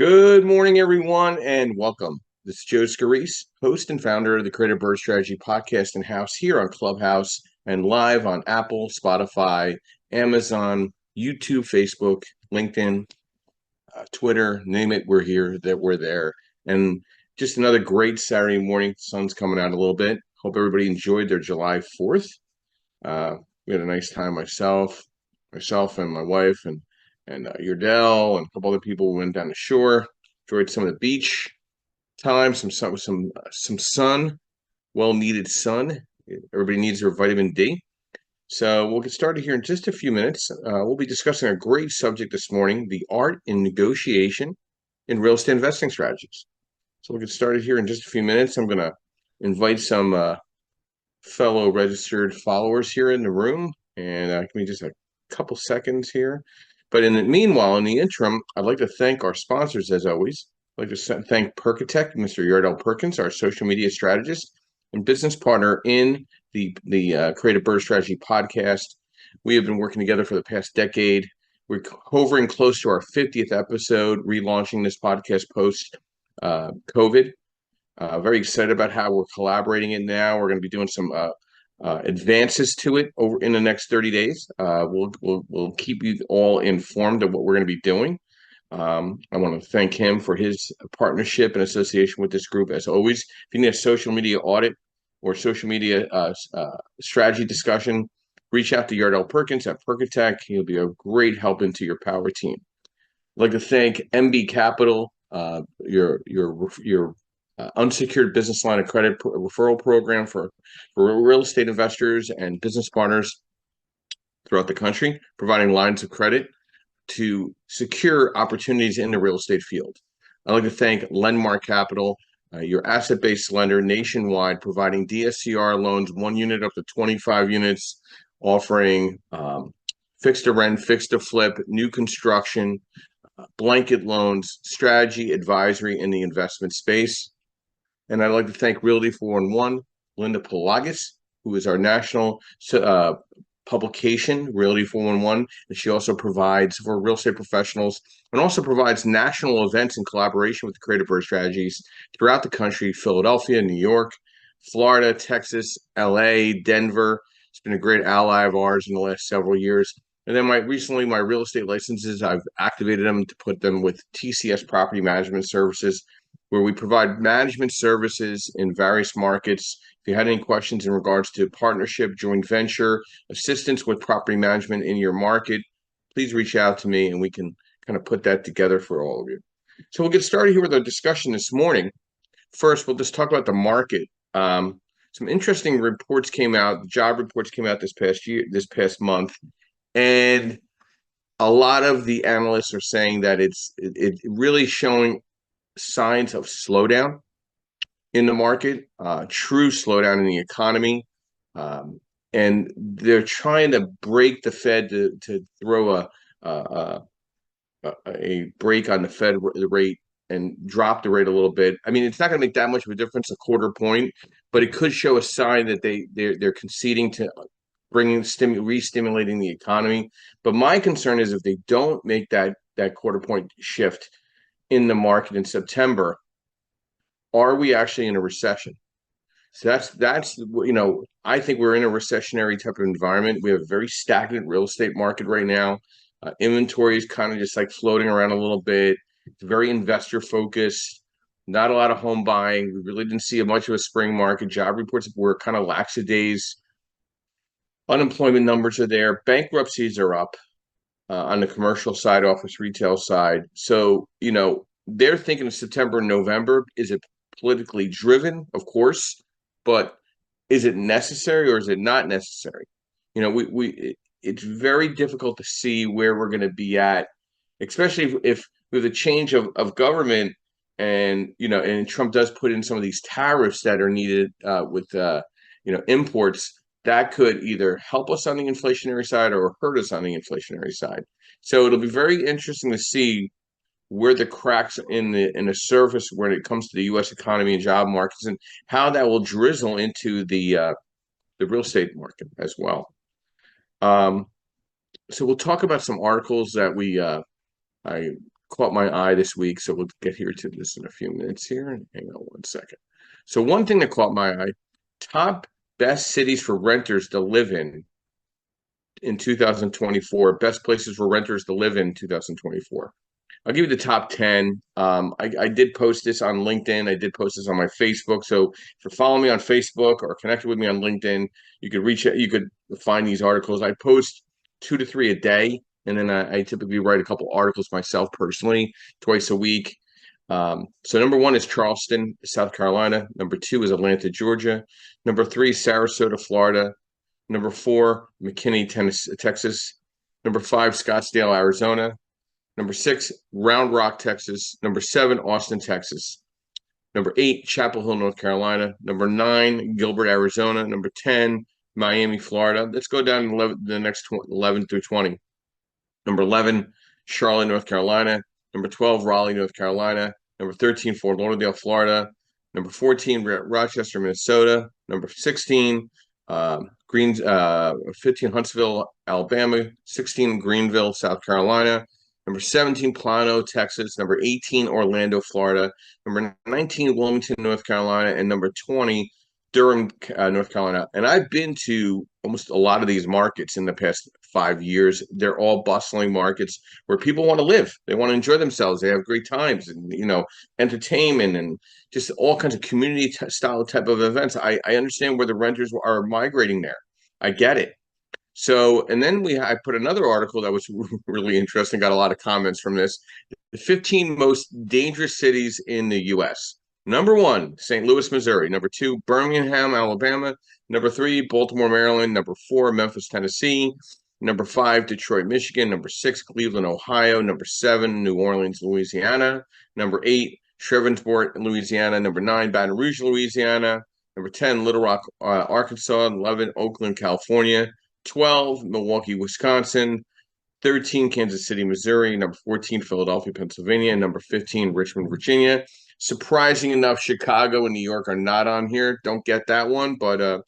Good morning, everyone, and welcome. This is Joe Scarice, host and founder of the Creative Bird Strategy podcast and house here on Clubhouse and live on Apple, Spotify, Amazon, YouTube, Facebook, LinkedIn, Twitter, name it, we're here, that we're there. And just another great Saturday morning. Sun's coming out a little bit. Hope everybody enjoyed their July 4th. We had a nice time, myself and my wife and Yurdell and a couple other people went down the shore, enjoyed some of the beach time, some sun, well needed sun. Everybody needs their vitamin D. So we'll get started here in just a few minutes. We'll be discussing a great subject this morning: the art in negotiation in real estate investing strategies. So we'll get started here in just a few minutes. I'm going to invite some fellow registered followers here in the room, and give me just a couple seconds here. But in the meanwhile, in the interim, I'd like to thank our sponsors as always. I'd like to thank Perkatech, Mr. Yardell Perkins, our social media strategist and business partner in the Creative Bird Strategy podcast. We have been working together for the past decade. We're hovering close to our 50th episode, relaunching this podcast post COVID. Very excited about how we're collaborating it now. We're going to be doing some advances to it over in the next 30 days. We'll keep you all informed of what we're going to be doing. I want to thank him for his partnership and association with this group. As always, if you need a social media audit or social media strategy discussion, reach out to Yardell Perkins at Perkatech. He'll be a great help into your power team. I'd like to thank MB Capital, your unsecured business line of credit referral program for real estate investors and business partners throughout the country, providing lines of credit to secure opportunities in the real estate field. I'd like to thank Lendmark Capital, your asset-based lender nationwide, providing DSCR loans, 1 unit up to 25 units, offering fixed to rent, fixed to flip, new construction, blanket loans, strategy, advisory in the investment space. And I'd like to thank Realty 411, Linda Pelagas, who is our national publication, Realty 411. And she also provides for real estate professionals and also provides national events in collaboration with the Creative Bird Strategies throughout the country: Philadelphia, New York, Florida, Texas, LA, Denver. It's been a great ally of ours in the last several years. And then my real estate licenses, I've activated them to put them with TCS Property Management Services, where we provide management services in various markets. If you had any questions in regards to partnership, joint venture, assistance with property management in your market, please reach out to me and we can kind of put that together for all of you. So we'll get started here with our discussion this morning. First, we'll just talk about the market. Some interesting reports came out, job reports came out this past month, and a lot of the analysts are saying that it's really showing signs of slowdown in the market, true slowdown in the economy, and they're trying to break the Fed to throw a break on the Fed rate and drop the rate a little bit. I mean, it's not going to make that much of a difference, a quarter point, but it could show a sign that they're conceding to re-stimulating the economy. But my concern is if they don't make that quarter point shift in the market in September, are we actually in a recession? So that's I think we're in a recessionary type of environment. We have a very stagnant real estate market right now. Inventory is kind of just like floating around a little bit. It's very investor focused. Not a lot of home buying. We really didn't see much of a spring market. Job reports were kind of lackadays. Unemployment numbers are there. Bankruptcies are up on the commercial side, office retail side. So, they're thinking of September and November. Is it politically driven? Of course. But is it necessary or is it not necessary? It's very difficult to see where we're going to be at, especially if with a change of government and Trump does put in some of these tariffs that are needed with imports. That could either help us on the inflationary side or hurt us on the inflationary side. So it'll be very interesting to see where the cracks in the surface when it comes to the U.S. economy and job markets and how that will drizzle into the real estate market as well. So we'll talk about some articles that I caught my eye this week. So we'll get here to this in a few minutes here. Hang on one second. So one thing that caught my eye, top best cities for renters to live in 2024, best places for renters to live in 2024. I'll give you the top 10. I did post this on LinkedIn. I did post this on my Facebook. So if you're following me on Facebook or connected with me on LinkedIn, you could reach out, you could find these articles. I post 2 to 3 a day, and then I typically write a couple articles myself personally twice a week. So number one is Charleston, South Carolina. Number two is Atlanta, Georgia. Number three, Sarasota, Florida. Number four, McKinney, Tennessee, Texas. Number five, Scottsdale, Arizona. Number six, Round Rock, Texas. Number seven, Austin, Texas. Number eight, Chapel Hill, North Carolina. Number nine, Gilbert, Arizona. Number 10, Miami, Florida. Let's go down to 11, the next 11 through 20. Number 11, Charlotte, North Carolina. Number 12, Raleigh, North Carolina. Number 13, Fort Lauderdale, Florida. Number 14, Rochester, Minnesota. Number 16, 15, Huntsville, Alabama. 16, Greenville, South Carolina. Number 17, Plano, Texas. Number 18, Orlando, Florida. Number 19, Wilmington, North Carolina. And number 20, Durham, North Carolina. And I've been to almost a lot of these markets in the past 5 years. They're all bustling markets where people want to live. They want to enjoy themselves. They have great times and, entertainment and just all kinds of community style type of events. I understand where the renters are migrating there. I get it. So, and then I put another article that was really interesting, got a lot of comments from this. The 15 most dangerous cities in the U.S. Number one, St. Louis, Missouri. Number two, Birmingham, Alabama. Number three, Baltimore, Maryland. Number four, Memphis, Tennessee. Number five, Detroit, Michigan. Number six, Cleveland, Ohio. Number seven, New Orleans, Louisiana. Number eight, Shreveport, Louisiana. Number nine, Baton Rouge, Louisiana. Number 10, Little Rock, Arkansas. 11, Oakland, California. 12, Milwaukee, Wisconsin. 13, Kansas City, Missouri. Number 14, Philadelphia, Pennsylvania. Number 15, Richmond, Virginia. Surprising enough, Chicago and New York are not on here. Don't get that one, but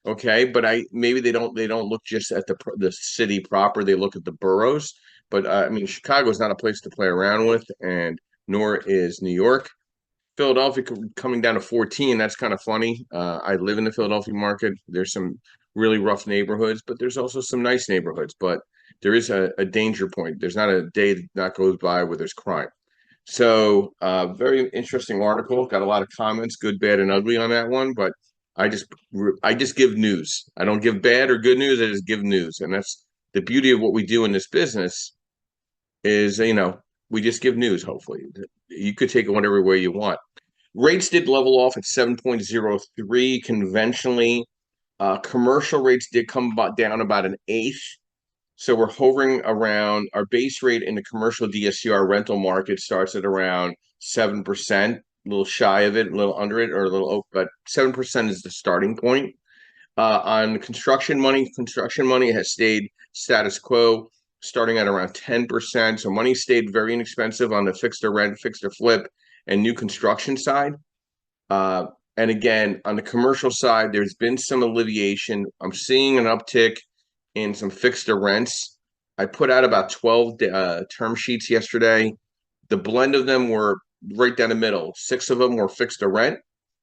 okay. But maybe they don't look just at the city proper. They look at the boroughs. But I mean, Chicago is not a place to play around with, and nor is New York. Philadelphia coming down to 14. That's kind of funny. I live in the Philadelphia market. There's some really rough neighborhoods, but there's also some nice neighborhoods. But there is a danger point. There's not a day that goes by where there's crime. So, very interesting article. Got a lot of comments, good, bad, and ugly on that one. But I just give news. I don't give bad or good news. I just give news, and that's the beauty of what we do in this business. Is we just give news. Hopefully, you could take it whatever way you want. Rates did level off at 7.03 conventionally. Commercial rates did come down about an eighth. So we're hovering around our base rate in the commercial DSCR rental market starts at around 7%, a little shy of it, a little under it, or a little, but 7% is the starting point. On construction money has stayed status quo, starting at around 10%. So money stayed very inexpensive on the fixed to rent, fixed to flip, and new construction side. And again, on the commercial side, there's been some alleviation. I'm seeing an uptick in some fixed to rents. I put out about 12 term sheets yesterday. The blend of them were right down the middle. 6 of them were fixed to rent.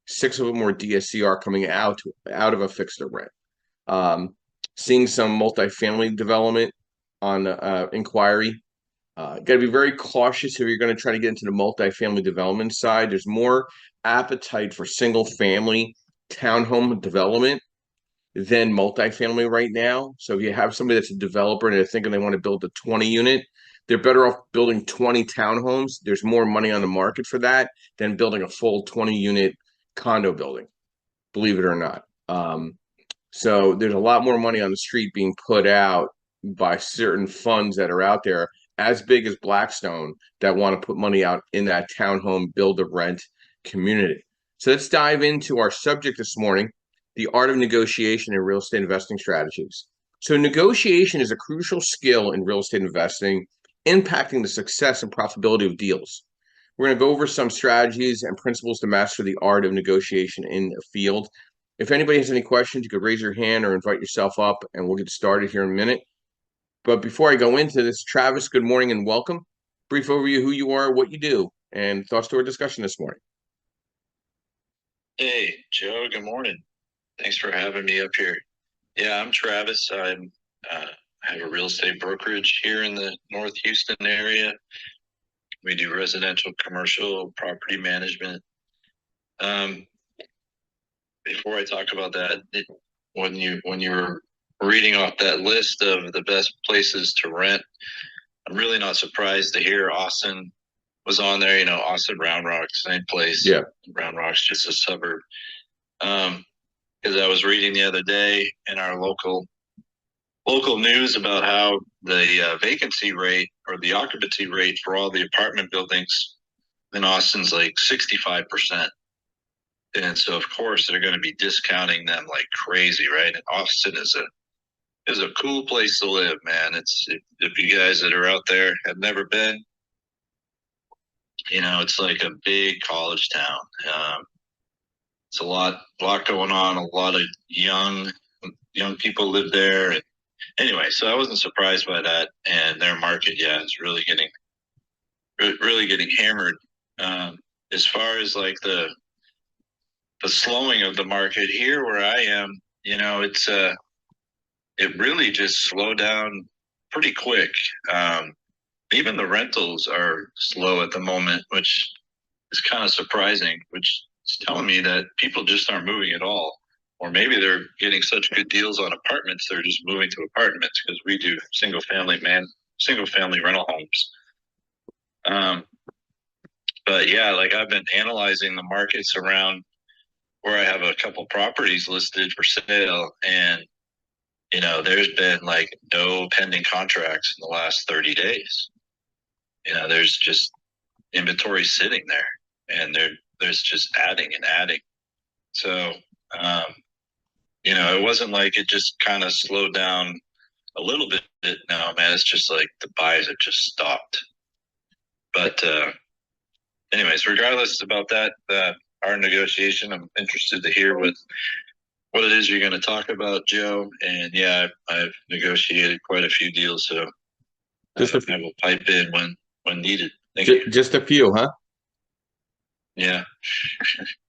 6 of them were DSCR coming out of a fixed to rent. Seeing some multifamily development on inquiry. Got to be very cautious if you're going to try to get into the multifamily development side. There's more appetite for single family townhome development than multifamily right now. So if you have somebody that's a developer and they're thinking they want to build a 20 unit, they're better off building 20 townhomes. There's more money on the market for that than building a full 20 unit condo building, believe it or not. So there's a lot more money on the street being put out by certain funds that are out there as big as Blackstone that want to put money out in that townhome build to rent community. So let's dive into our subject this morning, the art of negotiation in real estate investing strategies. So negotiation is a crucial skill in real estate investing, impacting the success and profitability of deals. We're going to go over some strategies and principles to master the art of negotiation in the field. If anybody has any questions, you could raise your hand or invite yourself up, and we'll get started here in a minute. But before I go into this, Travis, good morning and welcome. brief overview of who you are, what you do, and thoughts to our discussion this morning. Hey, Joe, good morning. Thanks for having me up here. Yeah, I'm Travis. I have a real estate brokerage here in the North Houston area. We do residential, commercial, property management. Um, Before I talk about that, when you were reading off that list of the best places to rent, I'm really not surprised to hear Austin was on there. You know, Austin, Round Rock, same place. Yeah. Round Rock's just a suburb. Um, because I was reading the other day in our local news about how the vacancy rate or the occupancy rate for all the apartment buildings in Austin's like 65%. And so of course they're going to be discounting them like crazy, right? And Austin is a cool place to live, man. It's if you guys that are out there have never been, you know, it's like a big college town. It's a lot going on. A lot of young people live there, and anyway, so I wasn't surprised by that. And their market, yeah, is really getting hammered. As far as like the slowing of the market here where I am, you know, it really just slowed down pretty quick. Um, Even the rentals are slow at the moment, which is kind of surprising, which is telling me that people just aren't moving at all. Or maybe they're getting such good deals on apartments, they're just moving to apartments because we do single family rental homes. Um, but yeah, like I've been analyzing the markets around where I have a couple properties listed for sale, and you know, there's been like no pending contracts in the last 30 days. You know, there's just inventory sitting there, and there's just adding and adding. So, um, you know, it wasn't like it just kind of slowed down a little bit. No, man, it's just like the buys have just stopped. But anyways, regardless about that, our negotiation, I'm interested to hear what it is you're going to talk about, Joe. And yeah, I've negotiated quite a few deals, so Just a I will pipe in when needed. Thank just, you. just a few, huh? Yeah.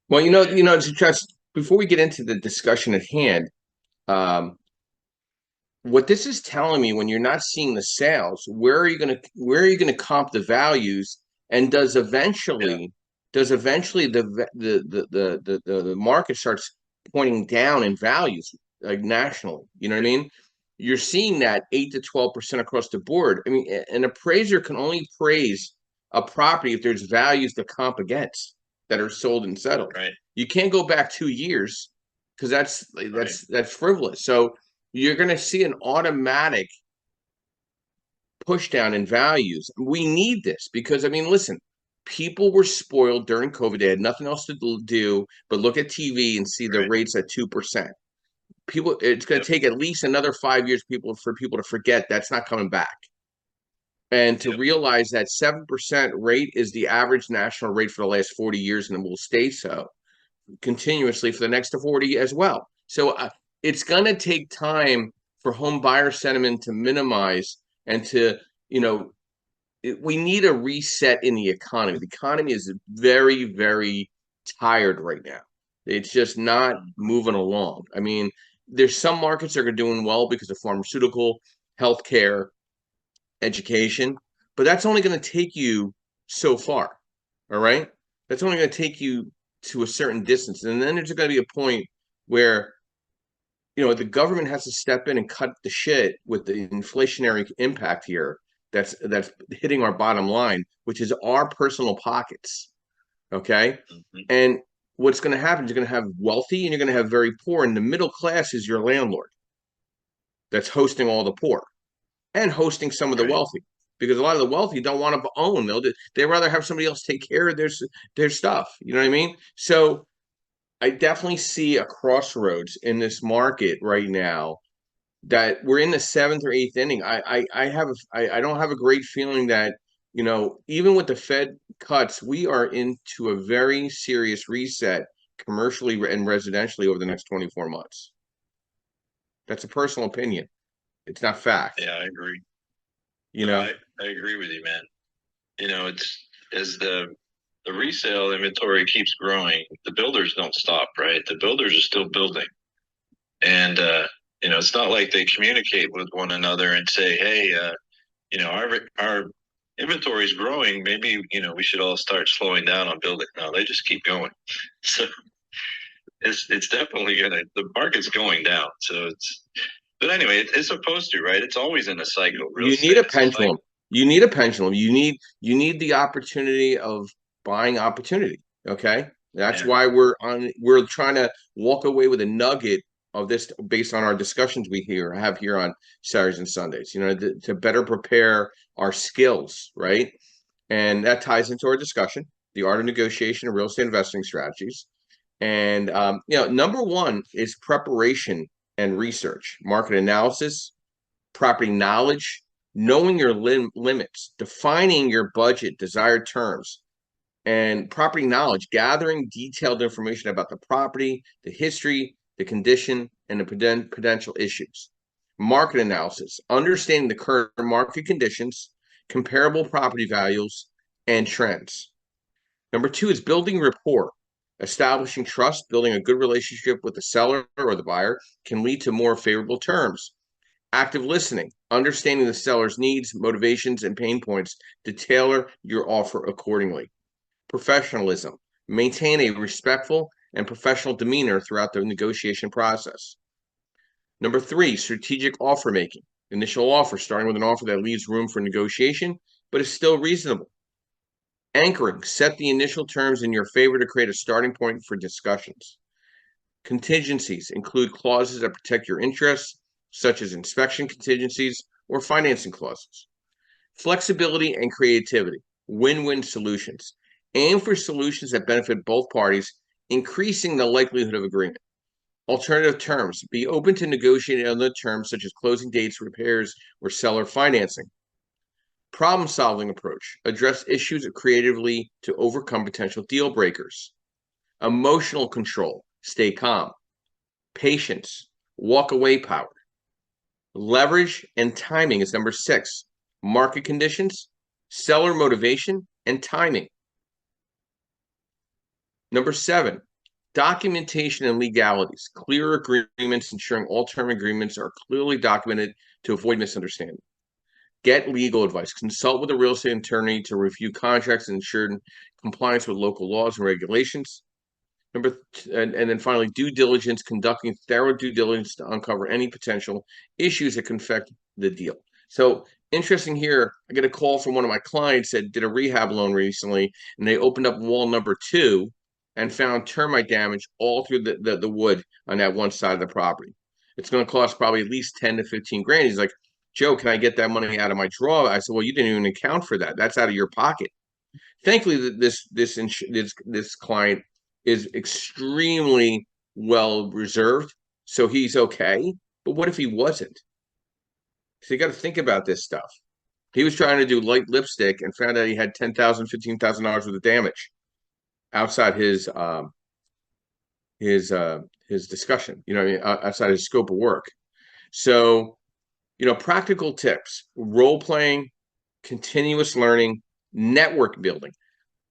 Well, just before we get into the discussion at hand, um, what this is telling me, when you're not seeing the sales, where are you gonna comp the values, and Yeah. does eventually the market starts pointing down in values, like nationally? You know what I mean? You're seeing that 8 to 12% across the board. I mean, an appraiser can only praise a property if there's values to comp against that are sold and settled. Right. You can't go back 2 years because that's Right. that's frivolous. So you're going to see an automatic push down in values. We need this because, I mean, listen, people were spoiled during COVID. They had nothing else to do but look at TV and see the Right. rates at 2%. People, it's going Yep. to take at least another 5 years for people to forget that's not coming back. And to Yep. realize that 7% rate is the average national rate for the last 40 years, and it will stay so continuously for the next 40 as well. So it's going to take time for home buyer sentiment to minimize and to, you know, we need a reset in the economy. The economy is very, very tired right now. It's just not moving along. I mean, there's some markets that are doing well because of pharmaceutical, healthcare, education, but that's only going to take you so far. All right. That's only going to take you to a certain distance. And then there's going to be a point where, the government has to step in and cut the shit with the inflationary impact here that's hitting our bottom line, which is our personal pockets. Okay. Mhm. And what's going to happen is you're going to have wealthy and you're going to have very poor. And the middle class is your landlord that's hosting all the poor and hosting some of the Right. wealthy, because a lot of the wealthy don't want to own. They rather have somebody else take care of their stuff. You know what I mean? So I definitely see a crossroads in this market right now, that we're in the seventh or eighth inning. I don't have a great feeling that, even with the Fed cuts, we are into a very serious reset commercially and residentially over the next 24 months. That's a personal opinion. It's not fact. Yeah, I agree. You No, know, I agree with you, man. it's as the resale inventory keeps growing, the builders don't stop, right? The builders are still building. And it's not like they communicate with one another and say, "Hey, our inventory is growing. Maybe we should all start slowing down on building." No, they just keep going. So it's definitely the market's going down. So but anyway, it's supposed to, right? It's always in a cycle. Real You need estate, a it's a cycle. pendulum. You need a pendulum. You need the opportunity of buying opportunity. Okay, that's Yeah. why we're trying to walk away with a nugget of this based on our discussions we have here on Saturdays and Sundays. To better prepare our skills, right? And that ties into our discussion, the art of negotiation and real estate investing strategies. And number one is preparation and research, market analysis, property knowledge, knowing your limits, defining your budget, desired terms, and property knowledge, gathering detailed information about the property, the history, the condition, and the potential issues. Market analysis, understanding the current market conditions, comparable property values, and trends. Number two is building rapport. Establishing trust, building a good relationship with the seller or the buyer can lead to more favorable terms. Active listening, understanding the seller's needs, motivations, and pain points to tailor your offer accordingly. Professionalism, maintain a respectful and professional demeanor throughout the negotiation process. Number three, strategic offer making. Initial offer, starting with an offer that leaves room for negotiation, but is still reasonable. Anchoring, set the initial terms in your favor to create a starting point for discussions. Contingencies include clauses that protect your interests, such as inspection contingencies or financing clauses. Flexibility and creativity, win-win solutions. Aim for solutions that benefit both parties, increasing the likelihood of agreement. Alternative terms, be open to negotiating other terms such as closing dates, repairs, or seller financing. Problem-solving approach, address issues creatively to overcome potential deal breakers. Emotional control, stay calm. Patience, walk away power. Leverage and timing is number six. Market conditions, seller motivation, and timing. Number seven, documentation and legalities. Clear agreements, ensuring all term agreements are clearly documented to avoid misunderstanding. Get legal advice. Consult with a real estate attorney to review contracts and ensure compliance with local laws and regulations. And then finally, due diligence, conducting thorough due diligence to uncover any potential issues that can affect the deal. So interesting here, I get a call from one of my clients that did a rehab loan recently, and they opened up wall number two and found termite damage all through the wood on that one side of the property. It's going to cost probably at least 10 to 15 grand. He's like, Joe, can I get that money out of my draw? I said, well, you didn't even account for that. That's out of your pocket. Thankfully, this client is extremely well reserved, so he's okay. But what if he wasn't? So you got to think about this stuff. He was trying to do light lipstick and found out he had $10,000, $15,000 worth of damage outside his discussion. Outside his scope of work. So, practical tips: role playing, continuous learning, network building.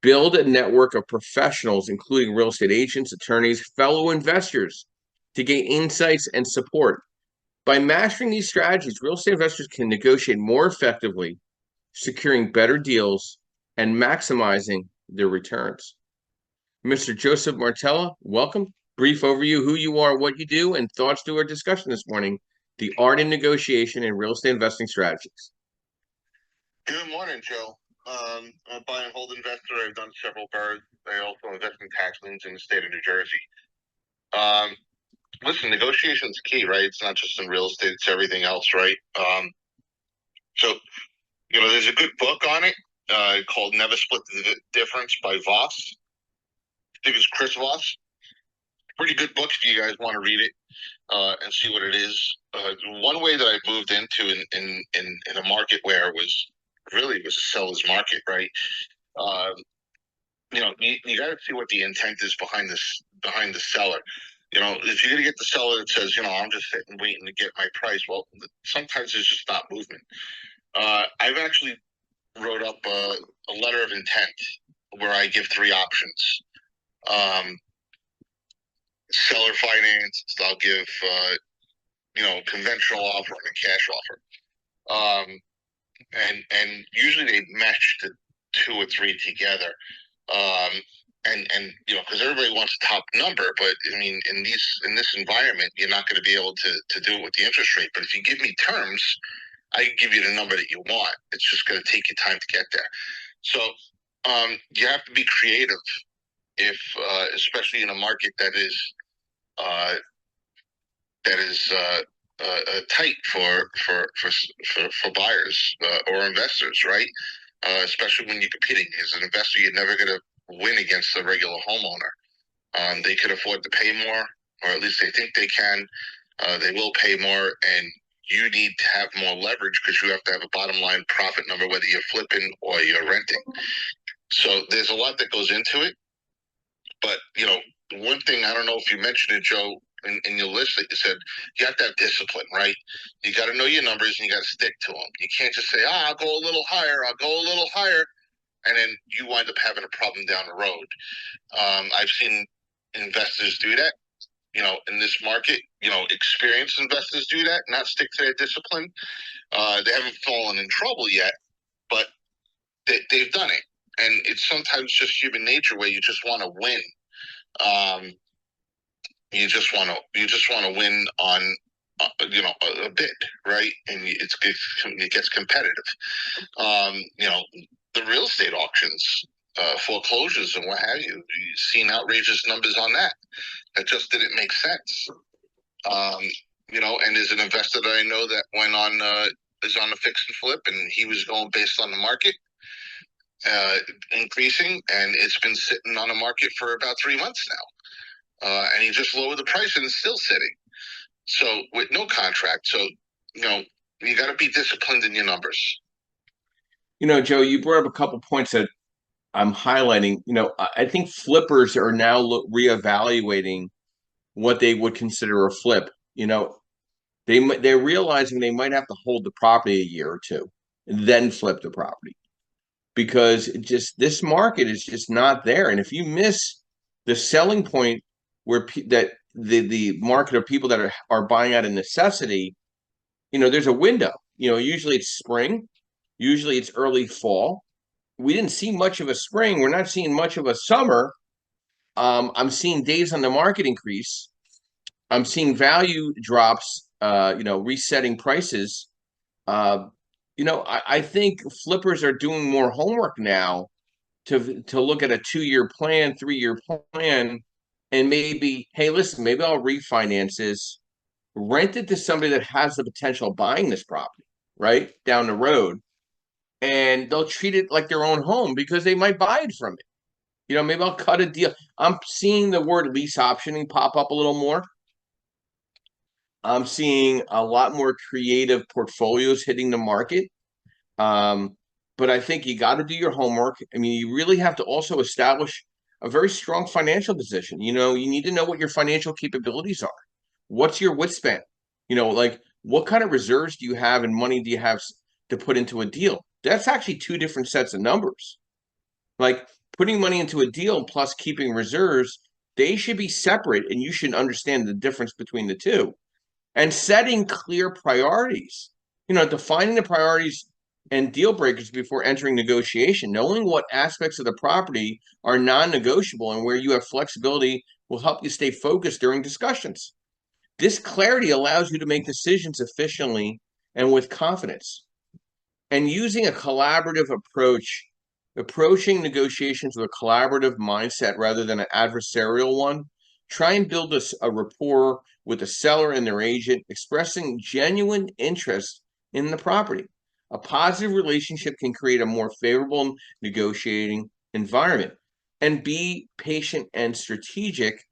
Build a network of professionals, including real estate agents, attorneys, fellow investors, to gain insights and support. By mastering these strategies, real estate investors can negotiate more effectively, securing better deals and maximizing their returns. Mr. Joseph Martella, welcome. Brief overview who you are, what you do, and thoughts to our discussion this morning: the art in negotiation and real estate investing strategies. Good morning, Joe. I'm a buy and hold investor. I've done several boroughs. I also invest in tax liens in the state of New Jersey. Listen, negotiation is key, right? It's not just in real estate; it's everything else, right? So there's a good book on it called "Never Split the Difference" by Voss. I think it's Chris Voss. Pretty good book if you guys want to read it and see what it is. One way that I moved into in a market where it was a seller's market, right? You got to see what the intent is behind the seller. If you're gonna get the seller that says, I'm just sitting waiting to get my price, well, sometimes there's just not movement. I've actually wrote up a letter of intent where I give 3 options. Seller finance, I'll give conventional offer and a cash offer. And usually they match the 2 or 3 together. And because everybody wants a top number, but I mean, in this environment, you're not going to be able to do it with the interest rate. But if you give me terms, I can give you the number that you want. It's just going to take you time to get there. So you have to be creative, if especially in a market that is tight for buyers or investors, right? Especially when you're competing as an investor, you're never going to win against a regular homeowner. They could afford to pay more, or at least they think they can. They will pay more, and you need to have more leverage because you have to have a bottom line profit number, whether you're flipping or you're renting. So there's a lot that goes into it. But, one thing, I don't know if you mentioned it, Joe, in your list that you said, you have to have discipline, right? You got to know your numbers and you got to stick to them. You can't just say, I'll go a little higher, and then you wind up having a problem down the road. I've seen investors do that, in this market, experienced investors do that, not stick to their discipline. They haven't fallen in trouble yet, but they've done it. And it's sometimes just human nature where you just want to win. You just want to win on a bid, right? And it gets competitive. The real estate auctions, foreclosures and what have you. You've seen outrageous numbers on that. That just didn't make sense. And there's an investor that I know that went on is on a fix and flip, and he was going based on the market increasing, and it's been sitting on the market for about 3 months now. And he just lowered the price and it's still sitting. So with no contract. So, you got to be disciplined in your numbers. Joe, you brought up a couple points that I'm highlighting. I think flippers are now reevaluating what they would consider a flip. They're realizing they might have to hold the property a year or two and then flip the property, because this market is just not there. And if you miss the selling point where the market of people that are buying out of necessity, there's a window. Usually it's spring, usually it's early fall. We didn't see much of a spring. We're not seeing much of a summer. I'm seeing days on the market increase. I'm seeing value drops, resetting prices. I think flippers are doing more homework now to look at a 2-year plan, 3-year plan, and maybe, hey, listen, maybe I'll refinance this, rent it to somebody that has the potential of buying this property, right, down the road, and they'll treat it like their own home because they might buy it from it. Maybe I'll cut a deal. I'm seeing the word lease optioning pop up a little more. I'm seeing a lot more creative portfolios hitting the market. But I think you got to do your homework. I mean, you really have to also establish a very strong financial position. You need to know what your financial capabilities are. What's your wit span? Like, what kind of reserves do you have and money do you have to put into a deal? That's actually 2 different sets of numbers. Like, putting money into a deal plus keeping reserves, they should be separate, and you should understand the difference between the two. And setting clear priorities, defining the priorities and deal breakers before entering negotiation. Knowing what aspects of the property are non-negotiable and where you have flexibility will help you stay focused during discussions. This clarity allows you to make decisions efficiently and with confidence. And using a collaborative approach, approaching negotiations with a collaborative mindset rather than an adversarial one. Try and build a rapport with the seller and their agent, expressing genuine interest in the property. A positive relationship can create a more favorable negotiating environment. And be patient and strategic.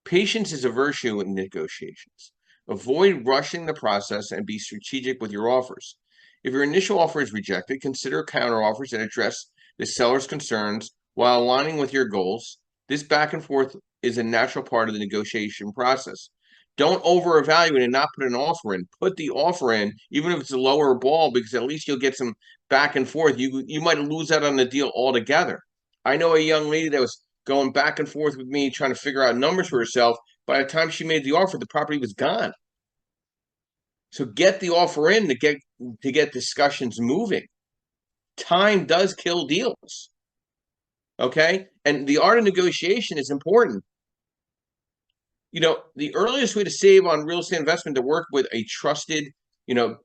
Patience is a virtue in negotiations. Avoid rushing the process and be strategic with your offers. If your initial offer is rejected, consider counteroffers that address the seller's concerns while aligning with your goals. This back and forth is a natural part of the negotiation process. Don't over evaluate and not put an offer in. Put the offer in, even if it's a lower ball, because at least you'll get some back and forth. You might lose out on the deal altogether. I know a young lady that was going back and forth with me trying to figure out numbers for herself. By the time she made the offer, the property was gone. So get the offer in to get discussions moving. Time does kill deals. Okay? And the art of negotiation is important. The earliest way to save on real estate investment to work with a trusted,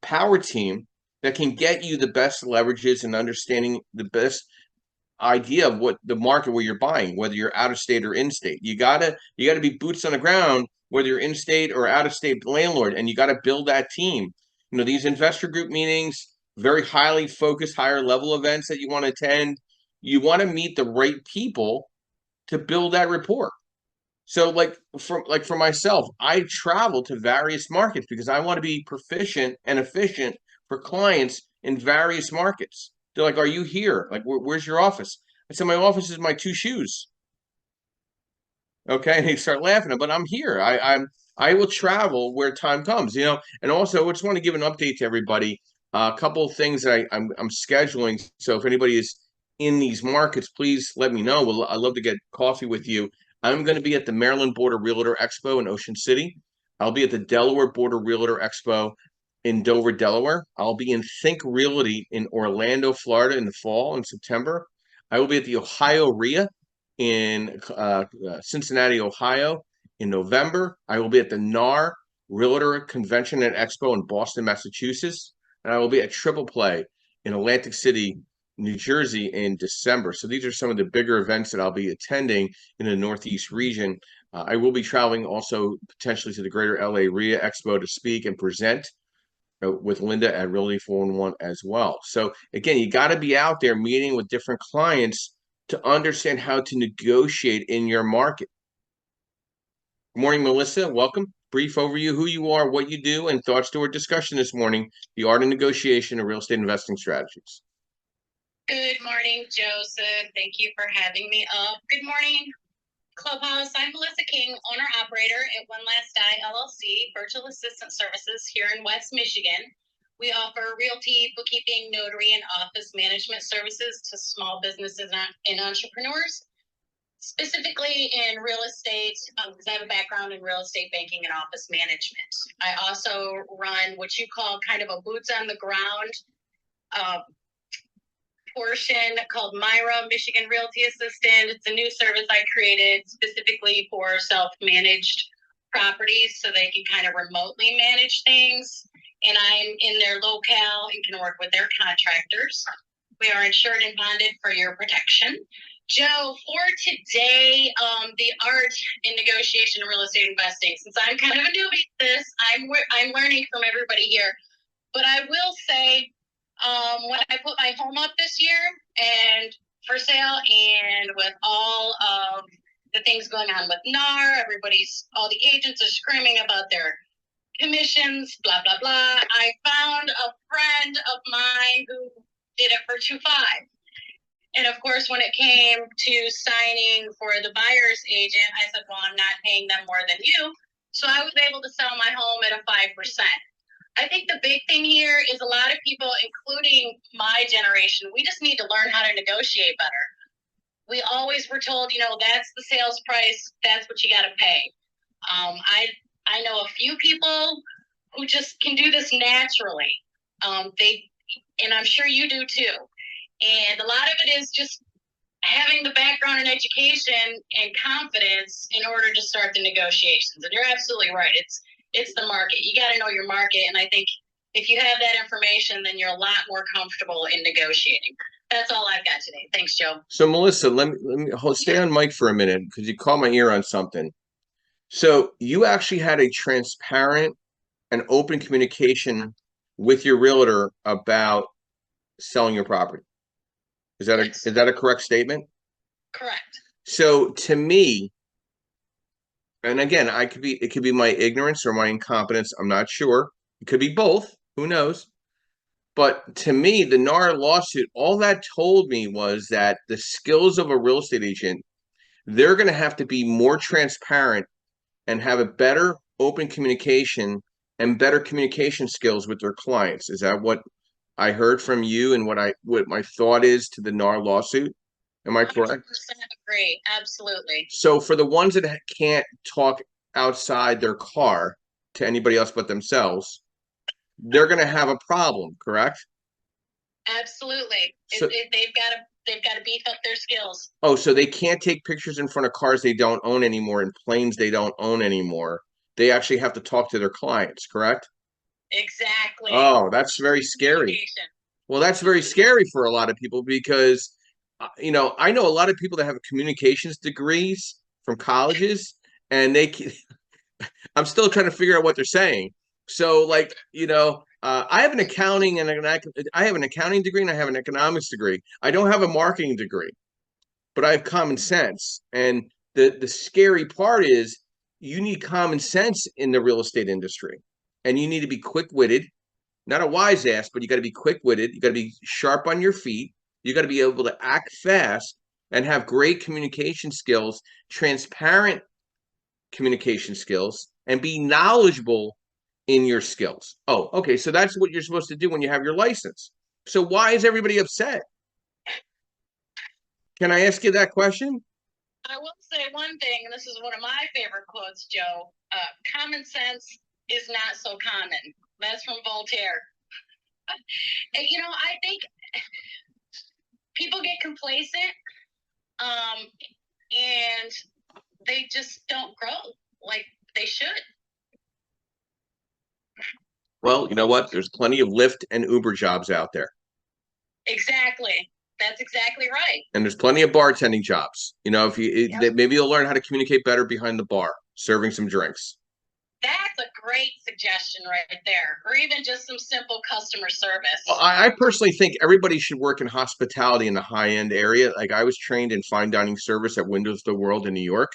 power team that can get you the best leverages and understanding the best idea of what the market where you're buying, whether you're out of state or in state. You gotta be boots on the ground, whether you're in state or out of state landlord, and you got to build that team. These investor group meetings, very highly focused, higher level events that you want to attend. You want to meet the right people to build that rapport. So for myself, I travel to various markets because I want to be proficient and efficient for clients in various markets. They're like, "Are you here? Like, where's your office?" I said, "My office is my two shoes." Okay, and they start laughing, but I'm here. I will travel where time comes, And also, I just want to give an update to everybody. A couple of things that I'm scheduling. So if anybody is in these markets, please let me know. I'd love to get coffee with you. I'm going to be at the Maryland Border Realtor Expo in Ocean City. I'll be at the Delaware Border Realtor Expo in Dover, Delaware. I'll be in Think Realty in Orlando, Florida in the fall in September. I will be at the Ohio RIA in Cincinnati, Ohio in November. I will be at the NAR Realtor Convention and Expo in Boston, Massachusetts. And I will be at Triple Play in Atlantic City, New Jersey in December. So these are some of the bigger events that I'll be attending in the Northeast region. I will be traveling also potentially to the Greater LA RIA Expo to speak and present with Linda at Realty 411 as well. So again, you got to be out there meeting with different clients to understand how to negotiate in your market. Good morning, Melissa. Welcome. Brief overview, who you are, what you do, and thoughts to our discussion this morning, the art of negotiation and real estate investing strategies. Good morning, Joseph. Thank you for having me up. Good morning, Clubhouse. I'm Melissa King, owner-operator at One Last Die LLC, virtual assistant services here in West Michigan. We offer realty, bookkeeping, notary, and office management services to small businesses and entrepreneurs, specifically in real estate, because I have a background in real estate banking and office management. I also run what you call kind of a boots on the ground portion called Myra, Michigan Realty Assistant. It's a new service I created specifically for self-managed properties so they can kind of remotely manage things. And I'm in their locale and can work with their contractors. We are insured and bonded for your protection. Joe, for today, the art in negotiation and real estate investing. Since I'm kind of a newbie to this, I'm learning from everybody here. But I will say, when I put my home up this year and for sale, and with all of the things going on with NAR, all the agents are screaming about their commissions, blah, blah, blah. I found a friend of mine who did it for 2.5. And of course, when it came to signing for the buyer's agent, I said, well, I'm not paying them more than you. So I was able to sell my home at a 5%. I think the big thing here is a lot of people, including my generation, we just need to learn how to negotiate better. We always were told, that's the sales price, that's what you got to pay. I know a few people who just can do this naturally. And I'm sure you do too. And a lot of it is just having the background and education and confidence in order to start the negotiations. And you're absolutely right. It's the market. You got to know your market. And I think if you have that information, then you're a lot more comfortable in negotiating. That's all I've got today. Thanks, Joe. So Melissa, let me stay on mic for a minute because you caught my ear on something. So you actually had a transparent and open communication with your realtor about selling your property. Is that a correct statement? Correct. So to me, and again, it could be my ignorance or my incompetence. I'm not sure. It could be both. Who knows? But to me, the NAR lawsuit, all that told me was that the skills of a real estate agent, they're going to have to be more transparent and have a better open communication and better communication skills with their clients. Is that what I heard from you and what my thought is to the NAR lawsuit? Am I correct? 100% agree. Absolutely. So for the ones that can't talk outside their car to anybody else but themselves, they're going to have a problem, correct? Absolutely. So, They've got to beef up their skills. oh, so they can't take pictures in front of cars they don't own anymore and planes they don't own anymore. They actually have to talk to their clients, correct? Exactly. Oh, that's very scary. Well, that's very scary for a lot of people because, I know a lot of people that have communications degrees from colleges, and I'm still trying to figure out what they're saying. So, like, I have an accounting I have an accounting degree and I have an economics degree. I don't have a marketing degree, but I have common sense. And the scary part is you need common sense in the real estate industry, and you need to be quick witted, not a wise ass, but you got to be quick witted. You got to be sharp on your feet. You got to be able to act fast and have great communication skills, transparent communication skills, and be knowledgeable in your skills. Oh, okay. So that's what you're supposed to do when you have your license. So why is everybody upset? Can I ask you that question? I will say one thing, and this is one of my favorite quotes, Joe. Common sense is not so common. That's from Voltaire. And, I think people get complacent, and they just don't grow like they should. Well, you know what? There's plenty of Lyft and Uber jobs out there. Exactly. That's exactly right. And there's plenty of bartending jobs. If maybe you'll learn how to communicate better behind the bar, serving some drinks. That's a great suggestion right there. Or even just some simple customer service. Well, I personally think everybody should work in hospitality in the high-end area. Like I was trained in fine dining service at Windows of the World in New York.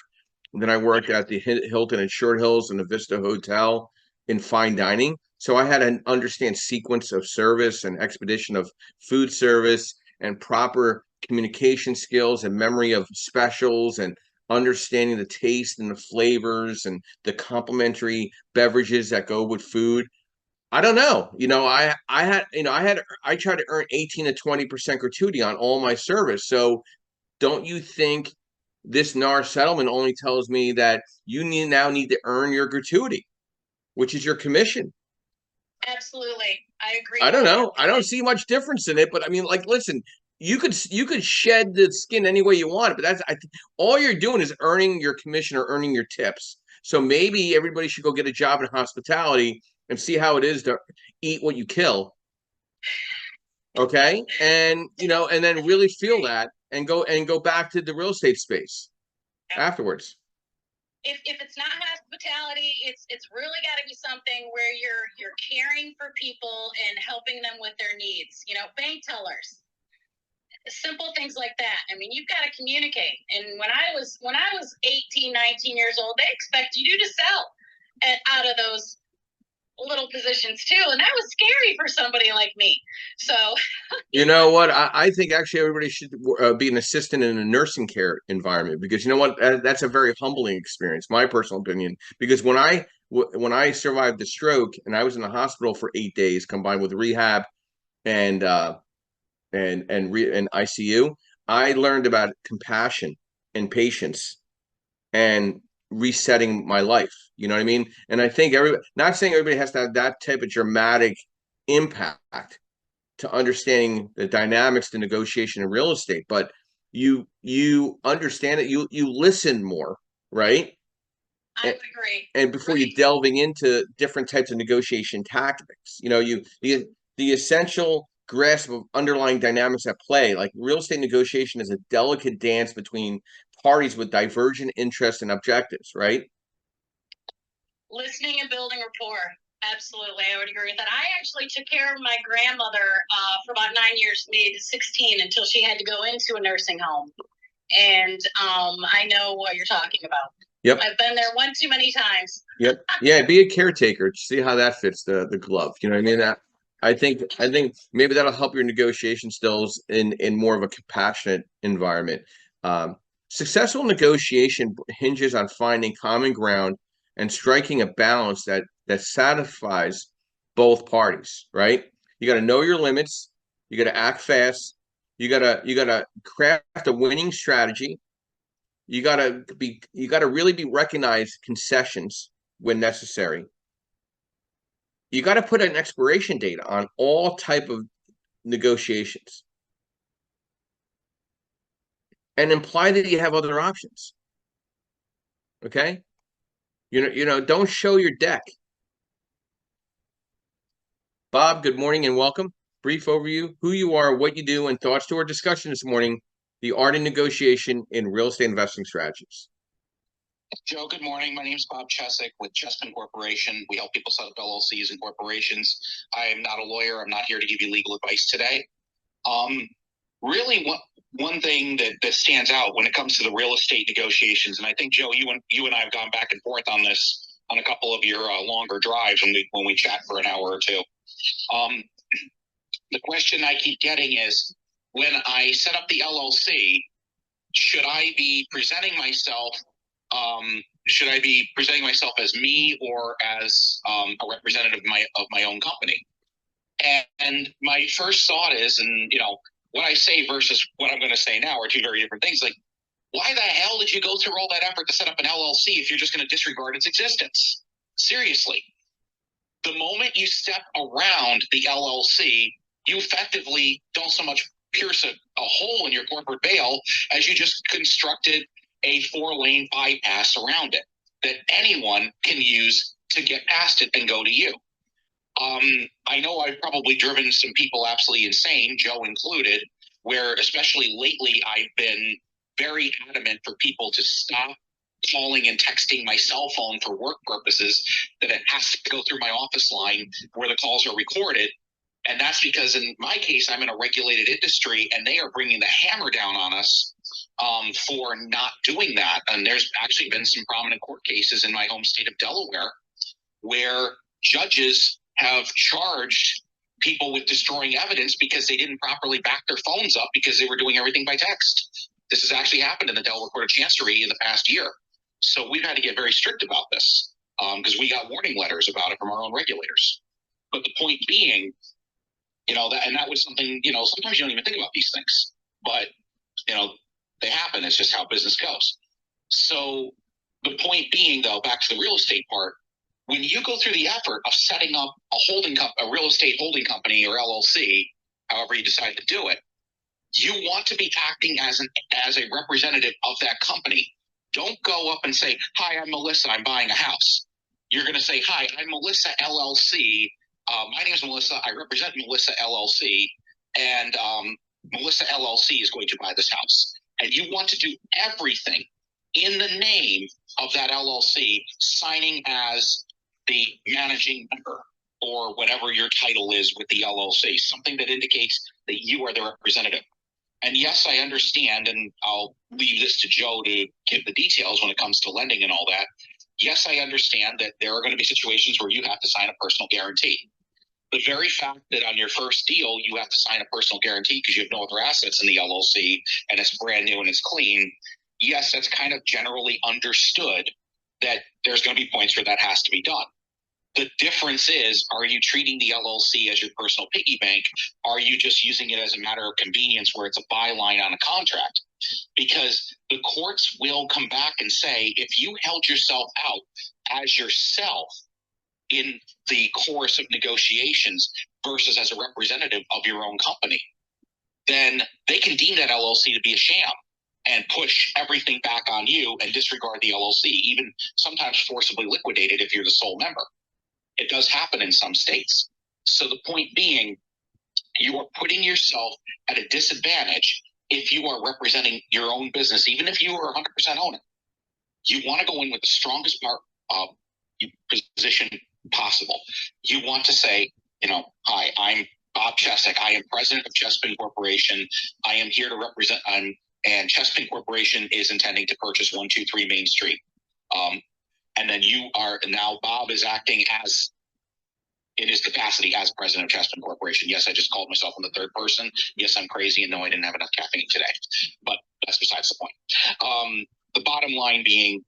And then I worked at the Hilton in Short Hills and the Vista Hotel in fine dining. So I had to understand sequence of service and expedition of food service and proper communication skills and memory of specials and understanding the taste and the flavors and the complementary beverages that go with food. I don't know. I tried to earn 18 to 20% gratuity on all my service. So don't you think this NAR settlement only tells me that you now need to earn your gratuity, which is your commission? Absolutely. I agree. I don't know. I don't see much difference in it, but I mean, like, listen, you could shed the skin any way you want, but all you're doing is earning your commission or earning your tips. So maybe everybody should go get a job in hospitality and see how it is to eat what you kill. Okay. And and then really feel that and go back to the real estate space afterwards. If it's not hospitality, it's really got to be something where you're caring for people and helping them with their needs. Bank tellers, simple things like that. I mean, you've got to communicate. And when I was 18, 19 years old, they expect you to sell out of those little positions too, and that was scary for somebody like me. So you know what, I think actually everybody should be an assistant in a nursing care environment, because you know what, that's a very humbling experience, my personal opinion, because when I survived the stroke and I was in the hospital for 8 days combined with rehab and ICU, I learned about compassion and patience and resetting my life. You know what I mean? And I think not saying everybody has to have that type of dramatic impact to understanding the dynamics, the negotiation in real estate, but you understand it, you listen more, right? I would agree. And before you delving into different types of negotiation tactics, the essential grasp of underlying dynamics at play. Like real estate negotiation is a delicate dance between parties with divergent interests and objectives, right? Listening and building rapport. Absolutely, I would agree with that. I actually took care of my grandmother for about 9 years, maybe 16, until she had to go into a nursing home. And I know what you're talking about. Yep. I've been there one too many times. Yep. Yeah, be a caretaker. See how that fits the glove. You know what I mean? I think maybe that'll help your negotiation skills in more of a compassionate environment. Successful negotiation hinges on finding common ground and striking a balance that satisfies both parties, right? You got to know your limits. You got to act fast. You got to craft a winning strategy. You got to really be recognized concessions when necessary. You got to put an expiration date on all type of negotiations and imply that you have other options. Okay? Don't show your deck. Bob, good morning and welcome. Brief overview, who you are, what you do, and thoughts to our discussion this morning, the art of negotiation in real estate investing strategies. Joe, good morning. My name is Bob Chesick with Chespin Corporation. We help people set up LLCs and corporations. I am not a lawyer. I'm not here to give you legal advice today. Really, one thing that stands out when it comes to the real estate negotiations, and I think, Joe, you and I have gone back and forth on this on a couple of your longer drives when we chat for an hour or two. The question I keep getting is, when I set up the LLC, should I be presenting myself as me or as a representative of my own company? And my first thought is, and what I say versus what I'm going to say now are two very different things. Like, why the hell did you go through all that effort to set up an LLC if you're just going to disregard its existence? Seriously. The moment you step around the LLC, you effectively don't so much pierce a hole in your corporate veil as you just constructed a 4-lane bypass around it that anyone can use to get past it and go to you. I know I've probably driven some people absolutely insane, Joe included, where especially lately I've been very adamant for people to stop calling and texting my cell phone for work purposes, that it has to go through my office line where the calls are recorded. And that's because in my case, I'm in a regulated industry and they are bringing the hammer down on us for not doing that. And there's actually been some prominent court cases in my home state of Delaware where judges have charged people with destroying evidence because they didn't properly back their phones up because they were doing everything by text. This has actually happened in the Delaware Court of Chancery in the past year. So we've had to get very strict about this because we got warning letters about it from our own regulators. But the point being, that was something, sometimes you don't even think about these things, but, they happen. It's just how business goes. So the point being, though, back to the real estate part, when you go through the effort of setting up a real estate holding company or LLC, however you decide to do it, you want to be acting as a representative of that company. Don't go up and say, "Hi, I'm Melissa. I'm buying a house." You're going to say, "Hi, I'm Melissa LLC. My name is Melissa. I represent Melissa LLC, and Melissa LLC is going to buy this house." And you want to do everything in the name of that LLC, signing as the managing member or whatever your title is with the LLC, something that indicates that you are the representative. And yes, I understand, and I'll leave this to Joe to give the details when it comes to lending and all that. Yes, I understand that there are going to be situations where you have to sign a personal guarantee. The very fact that on your first deal, you have to sign a personal guarantee because you have no other assets in the LLC and it's brand new and it's clean. Yes, that's kind of generally understood that there's going to be points where that has to be done. The difference is, are you treating the LLC as your personal piggy bank? Are you just using it as a matter of convenience where it's a byline on a contract? Because the courts will come back and say, if you held yourself out as yourself in the course of negotiations versus as a representative of your own company, then they can deem that LLC to be a sham and push everything back on you and disregard the LLC, even sometimes forcibly liquidate it if you're the sole member. It does happen in some states. So the point being, you are putting yourself at a disadvantage if you are representing your own business, even if you are 100% owner. You want to go in with the strongest position possible. You want to say, "Hi, I'm Bob Chesick. I am president of Chespin Corporation. I am here to represent, and Chespin Corporation is intending to purchase 123 Main Street." And then Bob is acting as in his capacity as president of Chespin Corporation. Yes, I just called myself in the third person. Yes, I'm crazy, and no, I didn't have enough caffeine today. But that's besides the point. The bottom line being,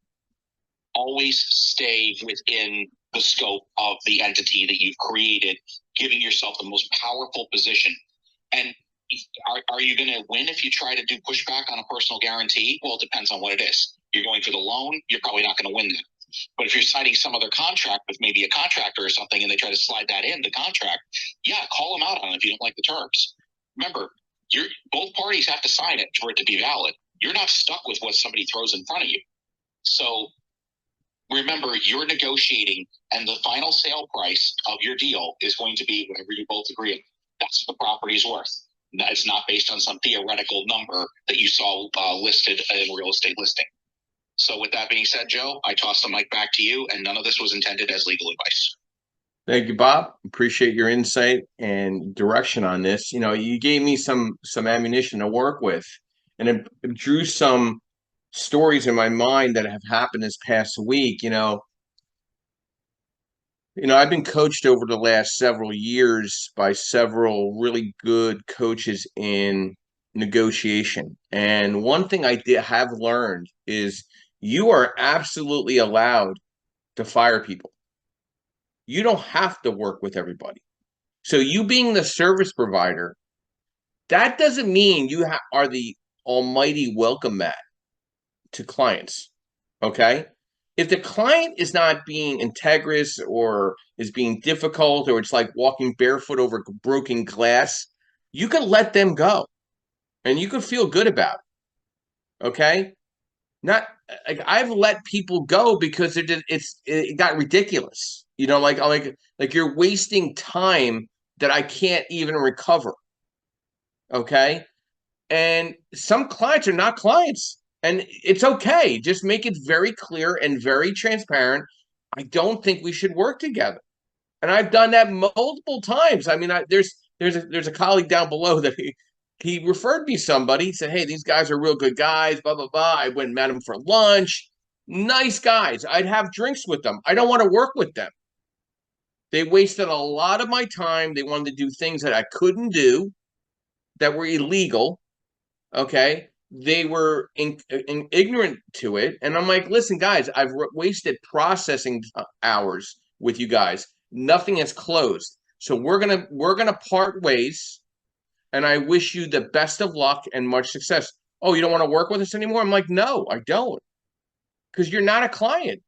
always stay within the scope of the entity that you've created, giving yourself the most powerful position. And are you going to win if you try to do pushback on a personal guarantee? Well, it depends on what it is. You're going for the loan, you're probably not going to win that. But if you're signing some other contract with maybe a contractor or something and they try to slide that in the contract, yeah, call them out on it if you don't like the terms. Remember, both parties have to sign it for it to be valid. You're not stuck with what somebody throws in front of you. So remember, you're negotiating, and the final sale price of your deal is going to be whatever you both agree on. That's what the property's worth. It's not based on some theoretical number that you saw listed in a real estate listing. So with that being said, Joe, I toss the mic back to you, and none of this was intended as legal advice. Thank you, Bob. Appreciate your insight and direction on this. You know, you gave me some ammunition to work with, and it drew some stories in my mind that have happened this past week. I've been coached over the last several years by several really good coaches in negotiation. And one thing I have learned is you are absolutely allowed to fire people. You don't have to work with everybody. So you being the service provider, that doesn't mean you are the almighty welcome mat to clients, okay? If the client is not being integrous or is being difficult, or it's like walking barefoot over broken glass, you can let them go and you can feel good about it, okay? Not like I've let people go because it got ridiculous. Like you're wasting time that I can't even recover, okay? And some clients are not clients. And it's okay. Just make it very clear and very transparent. I don't think we should work together. And I've done that multiple times. I mean, there's a colleague down below that he referred me somebody. He said, "Hey, these guys are real good guys, blah, blah, blah." I went and met them for lunch. Nice guys. I'd have drinks with them. I don't want to work with them. They wasted a lot of my time. They wanted to do things that I couldn't do, that were illegal. Okay. They were ignorant to it. And I'm like, listen, guys, I've wasted processing hours with you guys. Nothing has closed. So we're gonna part ways. And I wish you the best of luck and much success. Oh, you don't want to work with us anymore? I'm like, no, I don't. Because you're not a client.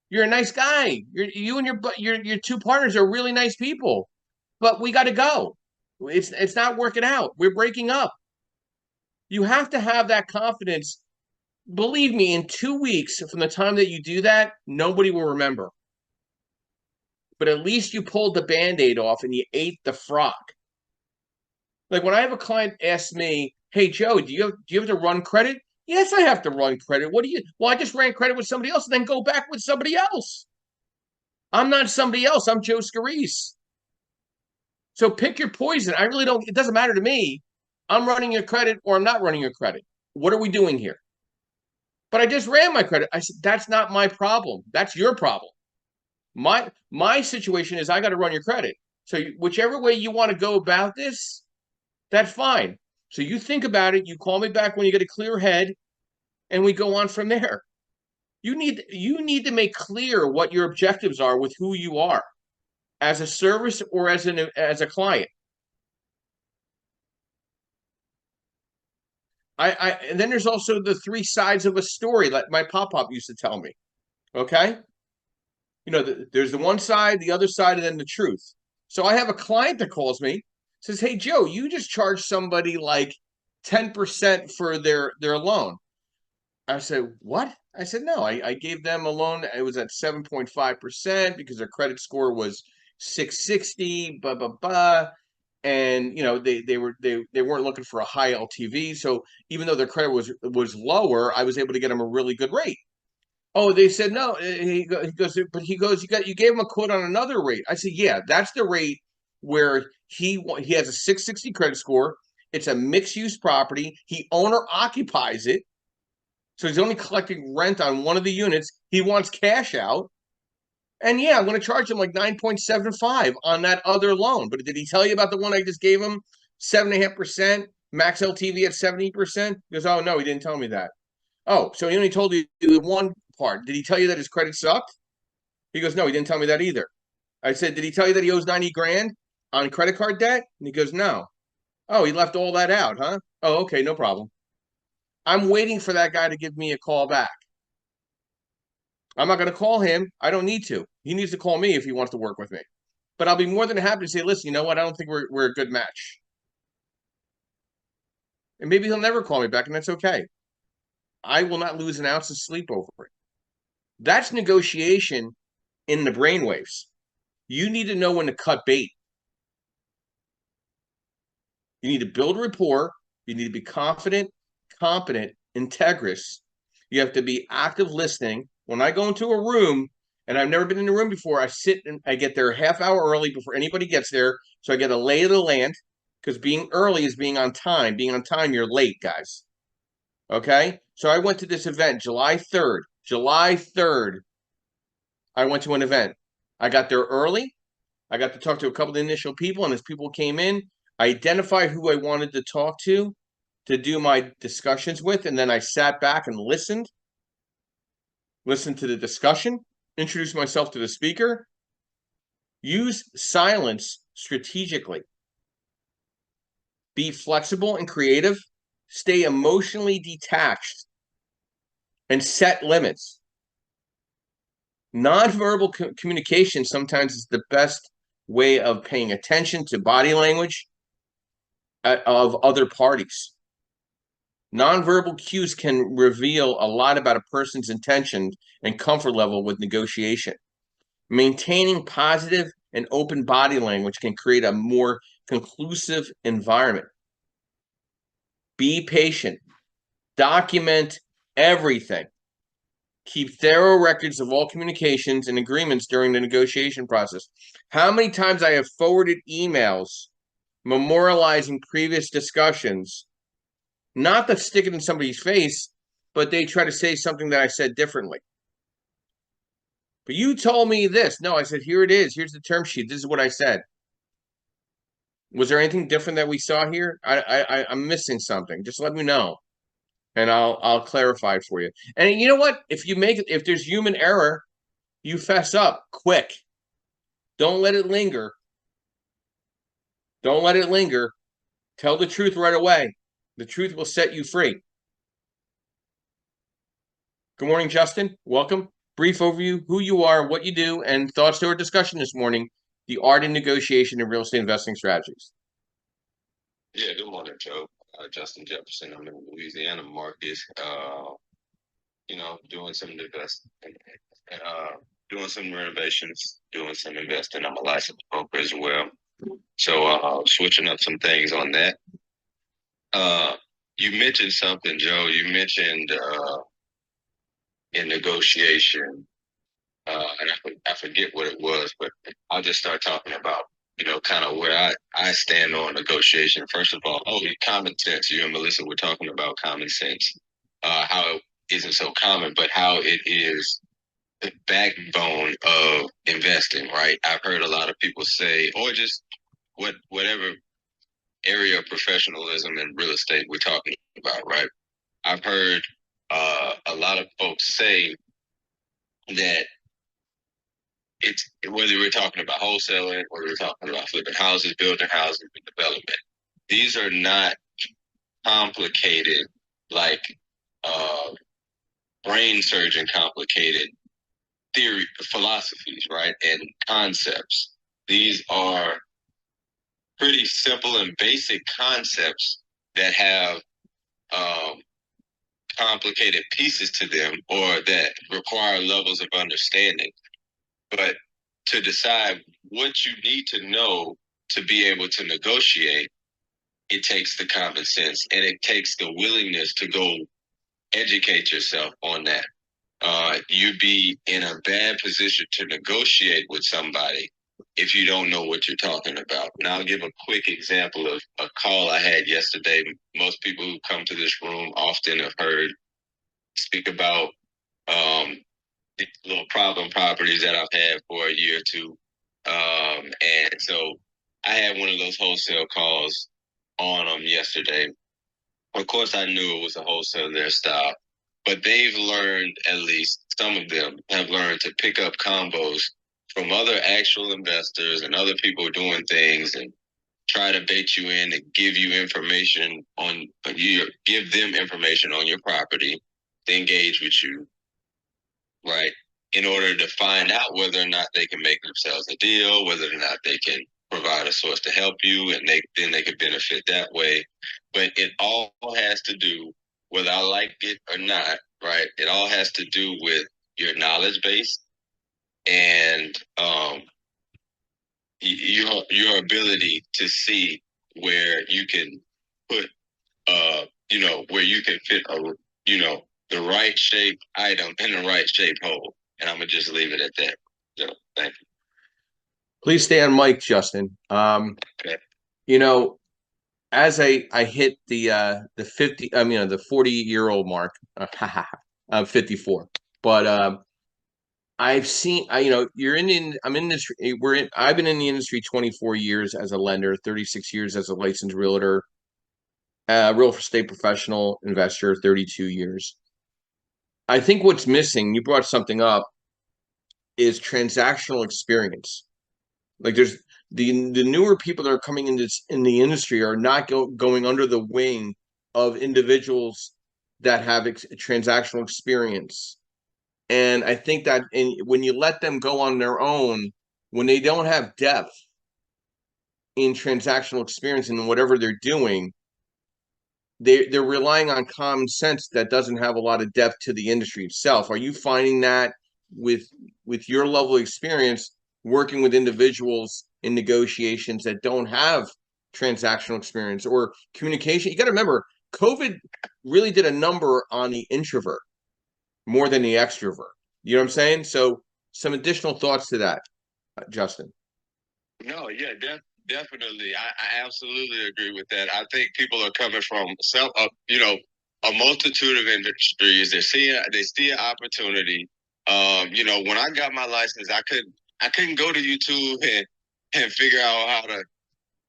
You're a nice guy. You and your two partners are really nice people. But we got to go. It's not working out. We're breaking up. You have to have that confidence. Believe me, in 2 weeks from the time that you do that, nobody will remember. But at least you pulled the Band-Aid off and you ate the frog. Like when I have a client ask me, "Hey, Joe, do you have to run credit?" Yes, I have to run credit. What do you? Well, I just ran credit with somebody else and then go back with somebody else. I'm not somebody else. I'm Joe Scarice. So pick your poison. I really don't. It doesn't matter to me. I'm running your credit or I'm not running your credit. What are we doing here? But I just ran my credit. I said, that's not my problem. That's your problem. My situation is I got to run your credit. So whichever way you want to go about this, that's fine. So you think about it. You call me back when you get a clear head, and we go on from there. You need to make clear what your objectives are with who you are, as a service or as a client. And then there's also the three sides of a story, like my pop used to tell me. Okay, there's the one side, the other side, and then the truth. So I have a client that calls me, says, "Hey, Joe, you just charged somebody like 10% for their loan." I said, "What?" I said, "No, I gave them a loan. It was at 7.5% because their credit score was 660, blah, blah, blah. And they weren't looking for a high LTV. So even though their credit was lower, I was able to get them a really good rate." Oh, they said no. He goes, you gave him a quote on another rate. I said, "Yeah, that's the rate where he has a 660 credit score. It's a mixed use property. He owner occupies it. So he's only collecting rent on one of the units. He wants cash out. And yeah, I'm going to charge him like 9.75 on that other loan. But did he tell you about the one I just gave him? 7.5%, max LTV at 70%?" He goes, "Oh, no, he didn't tell me that." "Oh, so he only told you the one part. Did he tell you that his credit sucked? He goes, no, he didn't tell me that either. I said, did he tell you that he owes 90 grand on credit card debt? And he goes, no. Oh, he left all that out, huh? Oh, okay, no problem. I'm waiting for that guy to give me a call back. I'm not going to call him. I don't need to. He needs to call me if he wants to work with me. But I'll be more than happy to say, listen, you know what? I don't think we're a good match. And maybe he'll never call me back, and that's okay. I will not lose an ounce of sleep over it. That's negotiation in the brainwaves. You need to know when to cut bait. You need to build rapport. You need to be confident, competent, integrous. You have to be active listening. When I go into a room, and I've never been in a room before, I sit and I get there a half hour early before anybody gets there. So I get a lay of the land, because being early is being on time. Being on time, you're late, guys. Okay? So I went to this event July 3rd. July 3rd, I went to an event. I got there early. I got to talk to a couple of initial people, and as people came in, I identified who I wanted to talk to do my discussions with, and then I sat back and listened to the discussion, introduced myself to the speaker, use silence strategically, be flexible and creative, stay emotionally detached, and set limits. Nonverbal communication sometimes is the best way of paying attention to body language of other parties. Nonverbal cues can reveal a lot about a person's intention and comfort level with negotiation. Maintaining positive and open body language can create a more conclusive environment. Be patient. Document everything. Keep thorough records of all communications and agreements during the negotiation process. How many times I have forwarded emails memorializing previous discussions, not to stick it in somebody's face, but they try to say something that I said differently. But you told me this. No, I said, here it is. Here's the term sheet. This is what I said. Was there anything different that we saw here? I'm missing something. Just let me know, and I'll clarify it for you. And you know what? If there's human error, you fess up quick. Don't let it linger. Don't let it linger. Tell the truth right away. The truth will set you free. Good morning, Justin. Welcome. Brief overview, who you are, what you do, and thoughts to our discussion this morning, the art and negotiation in real estate investing strategies. Yeah, good morning, Joe. Justin Jefferson. I'm in the Louisiana market, doing some investment, doing some renovations, doing some investing. I'm a licensed broker as well. So switching up some things on that. You mentioned something, Joe. You mentioned in negotiation, and I forget what it was, but I'll just start talking about, kind of where I stand on negotiation. First of all, common sense. You and Melissa were talking about common sense, how it isn't so common, but how it is the backbone of investing, right? I've heard a lot of people say, or just whatever area of professionalism in real estate we're talking about, right? I've heard a lot of folks say that it's whether we're talking about wholesaling or we're talking about flipping houses, building houses, and development. These are not complicated, like brain surgeon complicated theory, philosophies, right? And concepts. These are pretty simple and basic concepts that have complicated pieces to them or that require levels of understanding. But to decide what you need to know to be able to negotiate, it takes the common sense and it takes the willingness to go educate yourself on that. You'd be in a bad position to negotiate with somebody if you don't know what you're talking about. And I'll give a quick example of a call I had yesterday. Most people who come to this room often have heard speak about the little problem properties that I've had for a year or two. And so I had one of those wholesale calls on them yesterday. Of course, I knew it was a wholesale their style, but they've learned at least some of them have learned to pick up combos from other actual investors and other people doing things and try to bait you in and give you information on give them information on your property to engage with you, right? In order to find out whether or not they can make themselves a deal, whether or not they can provide a source to help you, and then they could benefit that way. But it all has to do, whether I like it or not, right? It all has to do with your knowledge base and your ability to see where you can put where you can fit the right shape item in the right shape hole. And I'm gonna just leave it at that. So thank you. Please stay on mic, Justin. Okay. As I hit the 50, the 40-year-old mark, I'm 54, but I've seen, you're I'm in this, I've been in the industry 24 years as a lender, 36 years as a licensed realtor, real estate professional, investor, 32 years. I think what's missing, you brought something up, is transactional experience. Like there's the newer people that are coming in the industry are not going under the wing of individuals that have transactional experience. And I think that when you let them go on their own, when they don't have depth in transactional experience in whatever they're doing, they're relying on common sense that doesn't have a lot of depth to the industry itself. Are you finding that with your level of experience working with individuals in negotiations that don't have transactional experience or communication? You got to remember, COVID really did a number on the introvert more than the extrovert. You know what I'm saying? So some additional thoughts to that, Justin. No, yeah, definitely. I absolutely agree with that. I think people are coming from a multitude of industries. They see an opportunity. When I got my license, I couldn't go to YouTube and figure out how to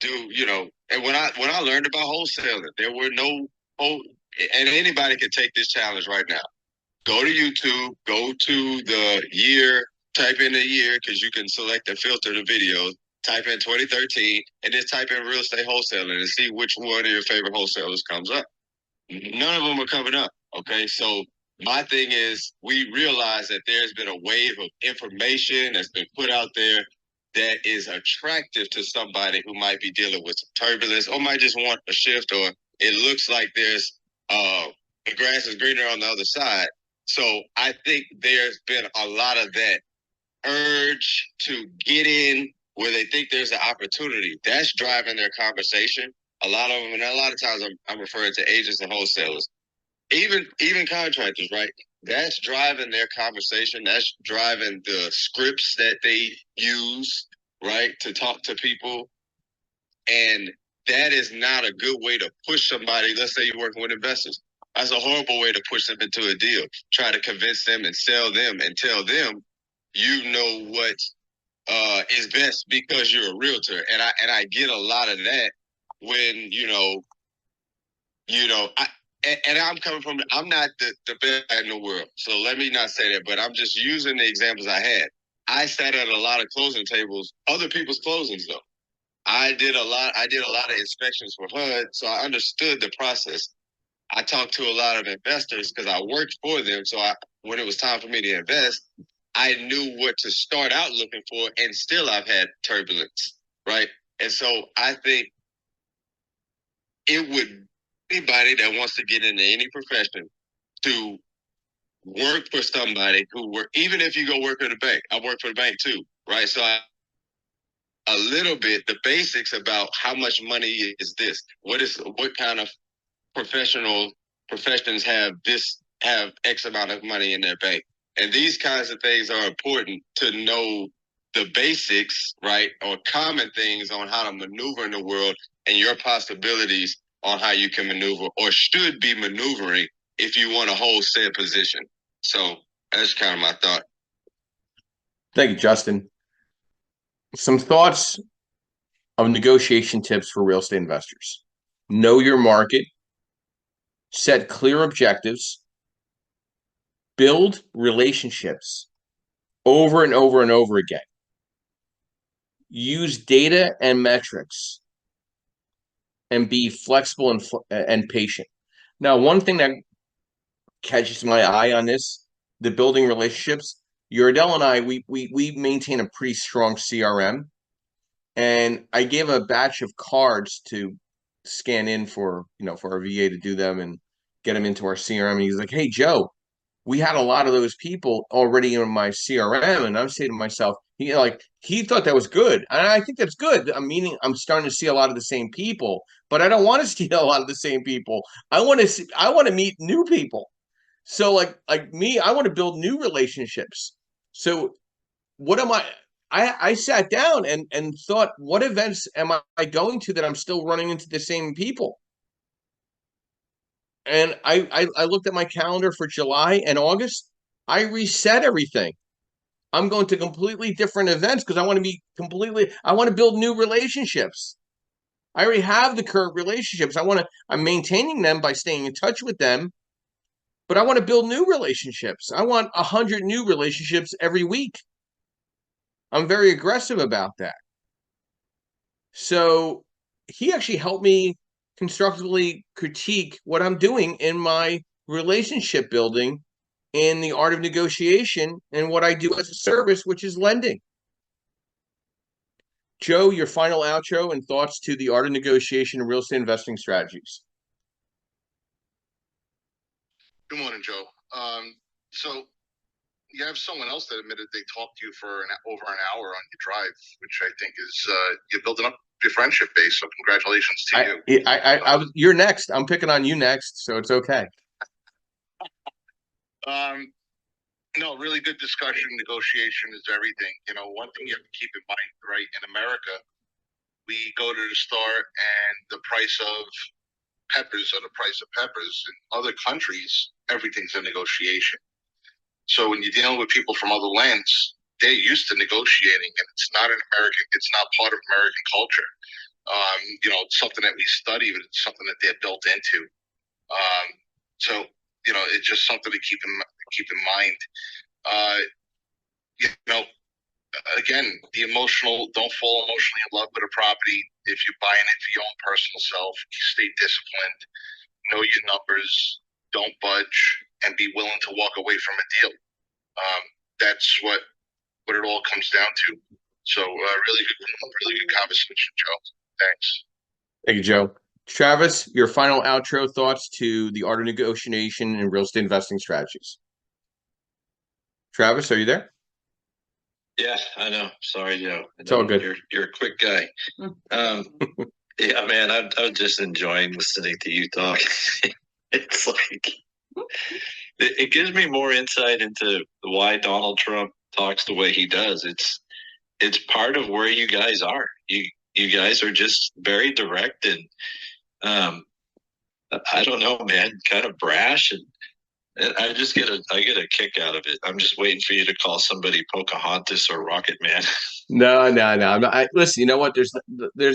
do, and when I learned about wholesaling, there were no and anybody can take this challenge right now. Go to YouTube, go to the year, type in the year because you can select and filter the videos. Type in 2013 and then type in real estate wholesaling and see which one of your favorite wholesalers comes up. None of them are coming up. Okay, so my thing is we realize that there's been a wave of information that's been put out there that is attractive to somebody who might be dealing with some turbulence or might just want a shift, or it looks like there's the grass is greener on the other side. So I think there's been a lot of that urge to get in where they think there's an opportunity. That's driving their conversation. A lot of them, and a lot of times I'm referring to agents and wholesalers, even contractors, right? That's driving their conversation. That's driving the scripts that they use, right, to talk to people. And that is not a good way to push somebody. Let's say you're working with investors. That's a horrible way to push them into a deal. Try to convince them and sell them and tell them you know what is best because you're a realtor. And I get a lot of that when I'm coming from, I'm not the best in the world. So let me not say that, but I'm just using the examples I had. I sat at a lot of closing tables, other people's closings though. I did a lot of inspections for HUD, so I understood the process. I talked to a lot of investors because I worked for them. So when it was time for me to invest, I knew what to start out looking for, and still I've had turbulence, right? And so I think it would, anybody that wants to get into any profession, to work for somebody even if you go work at a bank. I work for the bank too, right? So a little bit, the basics about how much money is this? What kind of professions have X amount of money in their bank? And these kinds of things are important to know the basics, right? Or common things on how to maneuver in the world and your possibilities on how you can maneuver or should be maneuvering if you want to hold said position. So that's kind of my thought. Thank you, Justin. Some thoughts of negotiation tips for real estate investors. Know your market. Set clear objectives. build relationships over and over and over again. Use data and metrics and be flexible and patient. Now, one thing that catches my eye on this, the building relationships, Uradell and I, we maintain a pretty strong CRM. And I gave a batch of cards to scan in for our VA to do them and get them into our CRM. And he's like, "Hey, Joe, we had a lot of those people already in my CRM." And I'm saying to myself, he thought that was good. And I think that's good. I'm starting to see a lot of the same people, but I don't want to see a lot of the same people. I want to meet new people. So like me, I want to build new relationships. So what am I sat down and thought, what events am I going to that I'm still running into the same people? And I looked at my calendar for July and August. I reset everything. I'm going to completely different events because I want to build new relationships. I already have the current relationships. I'm maintaining them by staying in touch with them, but I want to build new relationships. I want 100 new relationships every week. I'm very aggressive about that. So he actually helped me constructively critique what I'm doing in my relationship building in the art of negotiation and what I do as a service, which is lending. Joe, your final outro and thoughts to the art of negotiation and real estate investing strategies. Good morning, Joe. So you have someone else that admitted they talked to you for over an hour on your drive, which I think is you're building up your friendship base. So congratulations to you. You're next. I'm picking on you next, so it's okay. No, really good discussion. Negotiation is everything. One thing you have to keep in mind, right? In America, we go to the store and the price of peppers or the price of peppers. In other countries, everything's a negotiation. So when you're dealing with people from other lands, they're used to negotiating, and it's not part of American culture. It's something that we study, but it's something that they're built into. So it's just something to keep in mind. Again, don't fall emotionally in love with a property. If you're buying it for your own personal self, stay disciplined, know your numbers, don't budge, and be willing to walk away from a deal. That's what it all comes down to. So really good conversation, Joe. Thanks. Thank you, Joe. Travis, your final outro thoughts to the art of negotiation and real estate investing strategies. Travis, are you there? Yeah, I know. Sorry, Joe. It's all good. You're a quick guy. Yeah, man, I'm just enjoying listening to you talk. It's like it gives me more insight into why Donald Trump talks the way he does. It's part of where you guys are. You guys are just very direct and I don't know, man, kind of brash, and I get a kick out of it. I'm just waiting for you to call somebody Pocahontas or Rocket Man. No. Listen, you know what? There's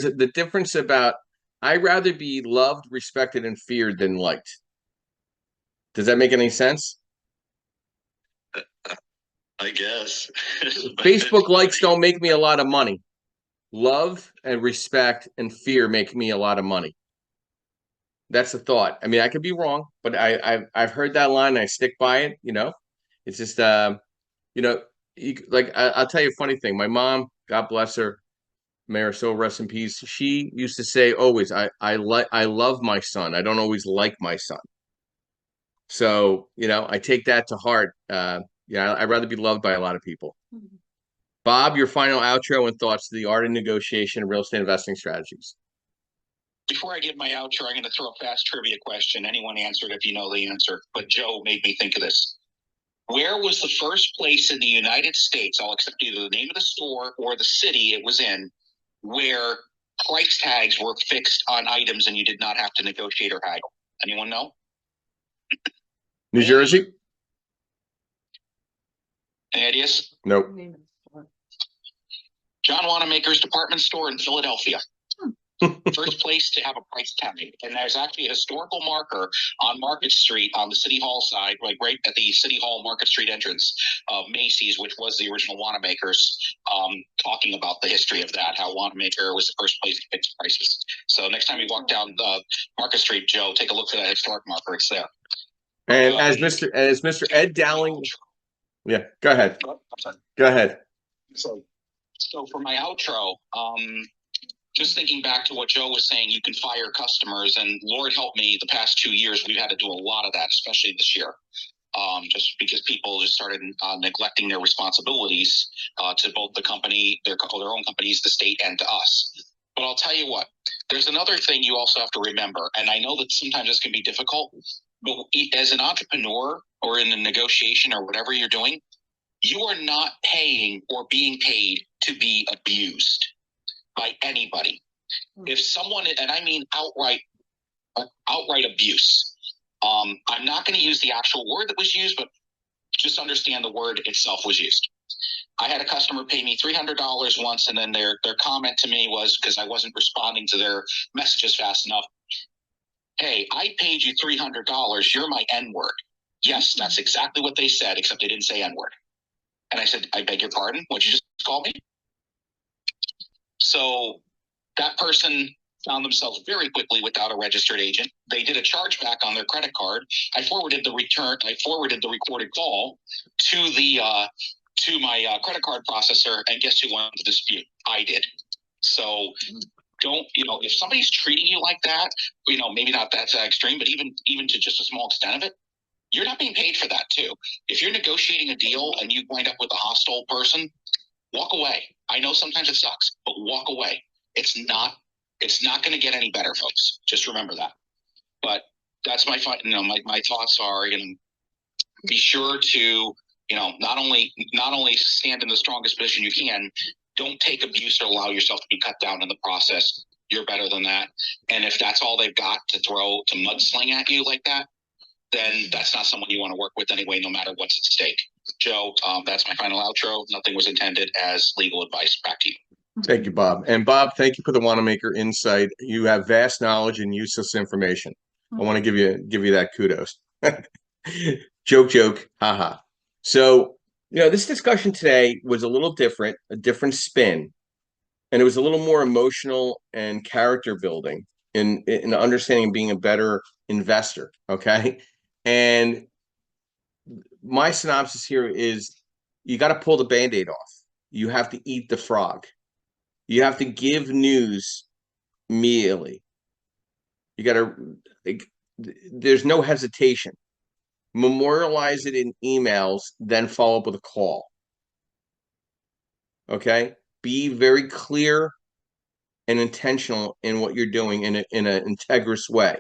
the difference about I'd rather be loved, respected, and feared than liked. Does that make any sense? I guess. Facebook likes don't make me a lot of money. Love and respect and fear make me a lot of money. That's the thought. I mean, I could be wrong, but I've heard that line and I stick by it. It's just I'll tell you a funny thing. My mom, God bless her, may her soul rest in peace. She used to say always, I love my son. I don't always like my son. So I take that to heart. I'd rather be loved by a lot of people. Mm-hmm. Bob, your final outro and thoughts to the art of negotiation and real estate investing strategies. Before I give my outro, I'm going to throw a fast trivia question. Anyone answer it if you know the answer. But Joe made me think of this. Where was the first place in the United States, I'll accept either the name of the store or the city it was in, where price tags were fixed on items and you did not have to negotiate or haggle? Anyone know? New Jersey? Any ideas? Nope. John Wanamaker's department store in Philadelphia. First place to have a price tag. And there's actually a historical marker on Market Street on the City Hall side, like right at the City Hall Market Street entrance of Macy's, which was the original Wanamaker's, talking about the history of that, how Wanamaker was the first place to fix prices. So next time you walk down Market Street, Joe, take a look for that historic marker. It's there. And as Mr. Ed Dowling, yeah, go ahead. Go ahead. So for my outro, just thinking back to what Joe was saying, you can fire customers, and Lord help me, the past 2 years we've had to do a lot of that, especially this year, just because people just started neglecting their responsibilities to both the company, their own companies, the state, and to us. But I'll tell you what, there's another thing you also have to remember, and I know that sometimes this can be difficult, but as an entrepreneur or in a negotiation or whatever you're doing, you are not paying or being paid to be abused by anybody. If someone, and I mean outright abuse, I'm not going to use the actual word that was used, but just understand the word itself was used. I had a customer pay me $300 once, and then their comment to me was, because I wasn't responding to their messages fast enough, "Hey, I paid you $300. You're my N-word." Yes, that's exactly what they said, except they didn't say N-word. And I said, "I beg your pardon? What'd you just call me?" So that person found themselves very quickly without a registered agent. They did a chargeback on their credit card. I forwarded the recorded call to my credit card processor, and guess who won the dispute? I did. So don't, if somebody's treating you like that, maybe not that extreme, but even to just a small extent of it, you're not being paid for that too. If you're negotiating a deal and you wind up with a hostile person, walk away. I know sometimes it sucks, but walk away. It's not going to get any better, folks. Just remember that. But that's my thoughts are, be sure to, not only stand in the strongest position you can, don't take abuse or allow yourself to be cut down in the process. You're better than that. And if that's all they've got to mudsling at you like that, then that's not someone you want to work with anyway, no matter what's at stake. Joe, that's my final outro. Nothing was intended as legal advice. Back to you. Thank you, Bob. And Bob, thank you for the Wanamaker insight. You have vast knowledge and useless information. I want to give you that kudos. Joke, haha. So, this discussion today was a little different, a different spin, and it was a little more emotional and character building in understanding being a better investor. Okay. And my synopsis here is you got to pull the Band-Aid off. You have to eat the frog. You have to give news immediately. You got to, there's no hesitation. Memorialize it in emails, then follow up with a call. Okay? Be very clear and intentional in what you're doing in an integrous way.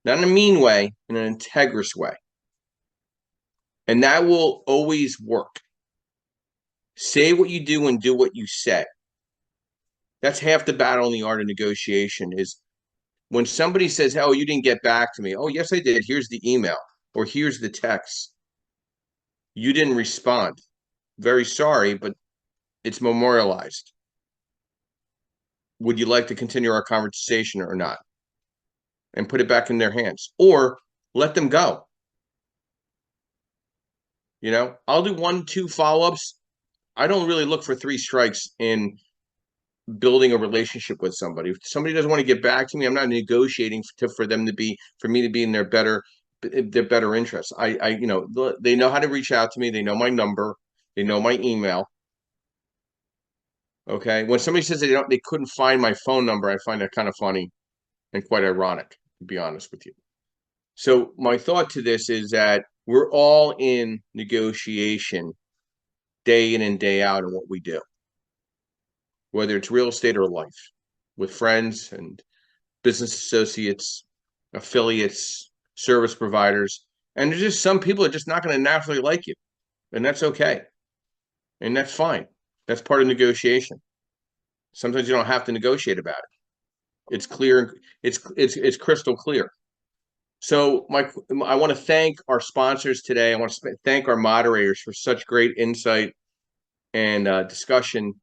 Not in a mean way, in an integrous way. And that will always work. Say what you do and do what you say. That's half the battle in the art of negotiation is when somebody says, "Oh, you didn't get back to me." "Oh, yes, I did. Here's the email," or "Here's the text. You didn't respond. Very sorry, but it's memorialized. Would you like to continue our conversation or not?" And put it back in their hands, or let them go. I'll do 1-2 follow-ups. I don't really look for 3 strikes in building a relationship with somebody. If somebody doesn't want to get back to me, I'm not negotiating for me to be in their better interests. They know how to reach out to me. They know my number. They know my email. Okay. When somebody says they couldn't find my phone number, I find that kind of funny and quite ironic, to be honest with you. So my thought to this is that we're all in negotiation day in and day out in what we do, whether it's real estate or life, with friends and business associates, affiliates, service providers. And there's just some people that are just not going to naturally like you. And that's okay. And that's fine. That's part of negotiation. Sometimes you don't have to negotiate about it. It's clear. It's crystal clear. So I want to thank our sponsors today. I want to thank our moderators for such great insight and discussion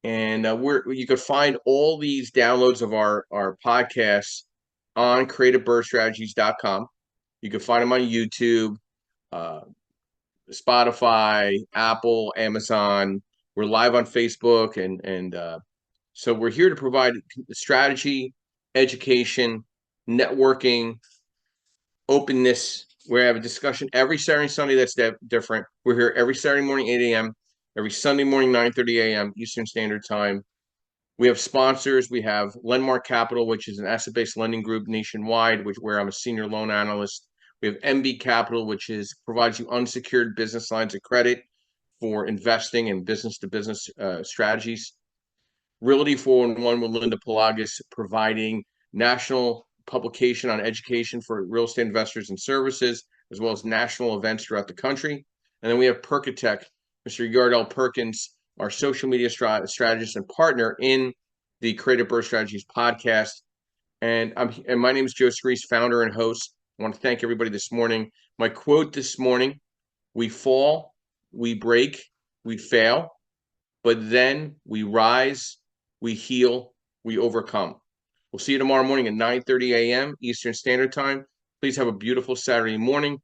And you could find all these downloads of our podcasts on creativebirdstrategies.com. You can find them on YouTube, Spotify, Apple, Amazon. We're live on Facebook, and so we're here to provide strategy, education, networking, openness. We have a discussion every Saturday and Sunday that's different. We're here every Saturday morning, 8 a.m., every Sunday morning, 9:30 a.m. Eastern Standard Time. We have sponsors. We have Lendmark Capital, which is an asset-based lending group nationwide, where I'm a senior loan analyst. We have MB Capital, which provides you unsecured business lines of credit for investing and business-to-business strategies. Realty 411 with Linda Pelagas, providing national publication on education for real estate investors and services, as well as national events throughout the country. And then we have Perkatech, Mr. Yardell Perkins, our social media strategist and partner in the Creative Birth Strategies podcast. And my name is Joe Screese, founder and host. I want to thank everybody this morning. My quote this morning: we fall, we break, we fail, but then we rise, we heal, we overcome. We'll see you tomorrow morning at 9:30 a.m. Eastern Standard Time. Please have a beautiful Saturday morning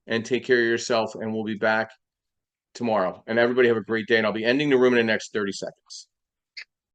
and take care of yourself, and we'll be back tomorrow. And everybody have a great day, and I'll be ending the room in the next 30 seconds.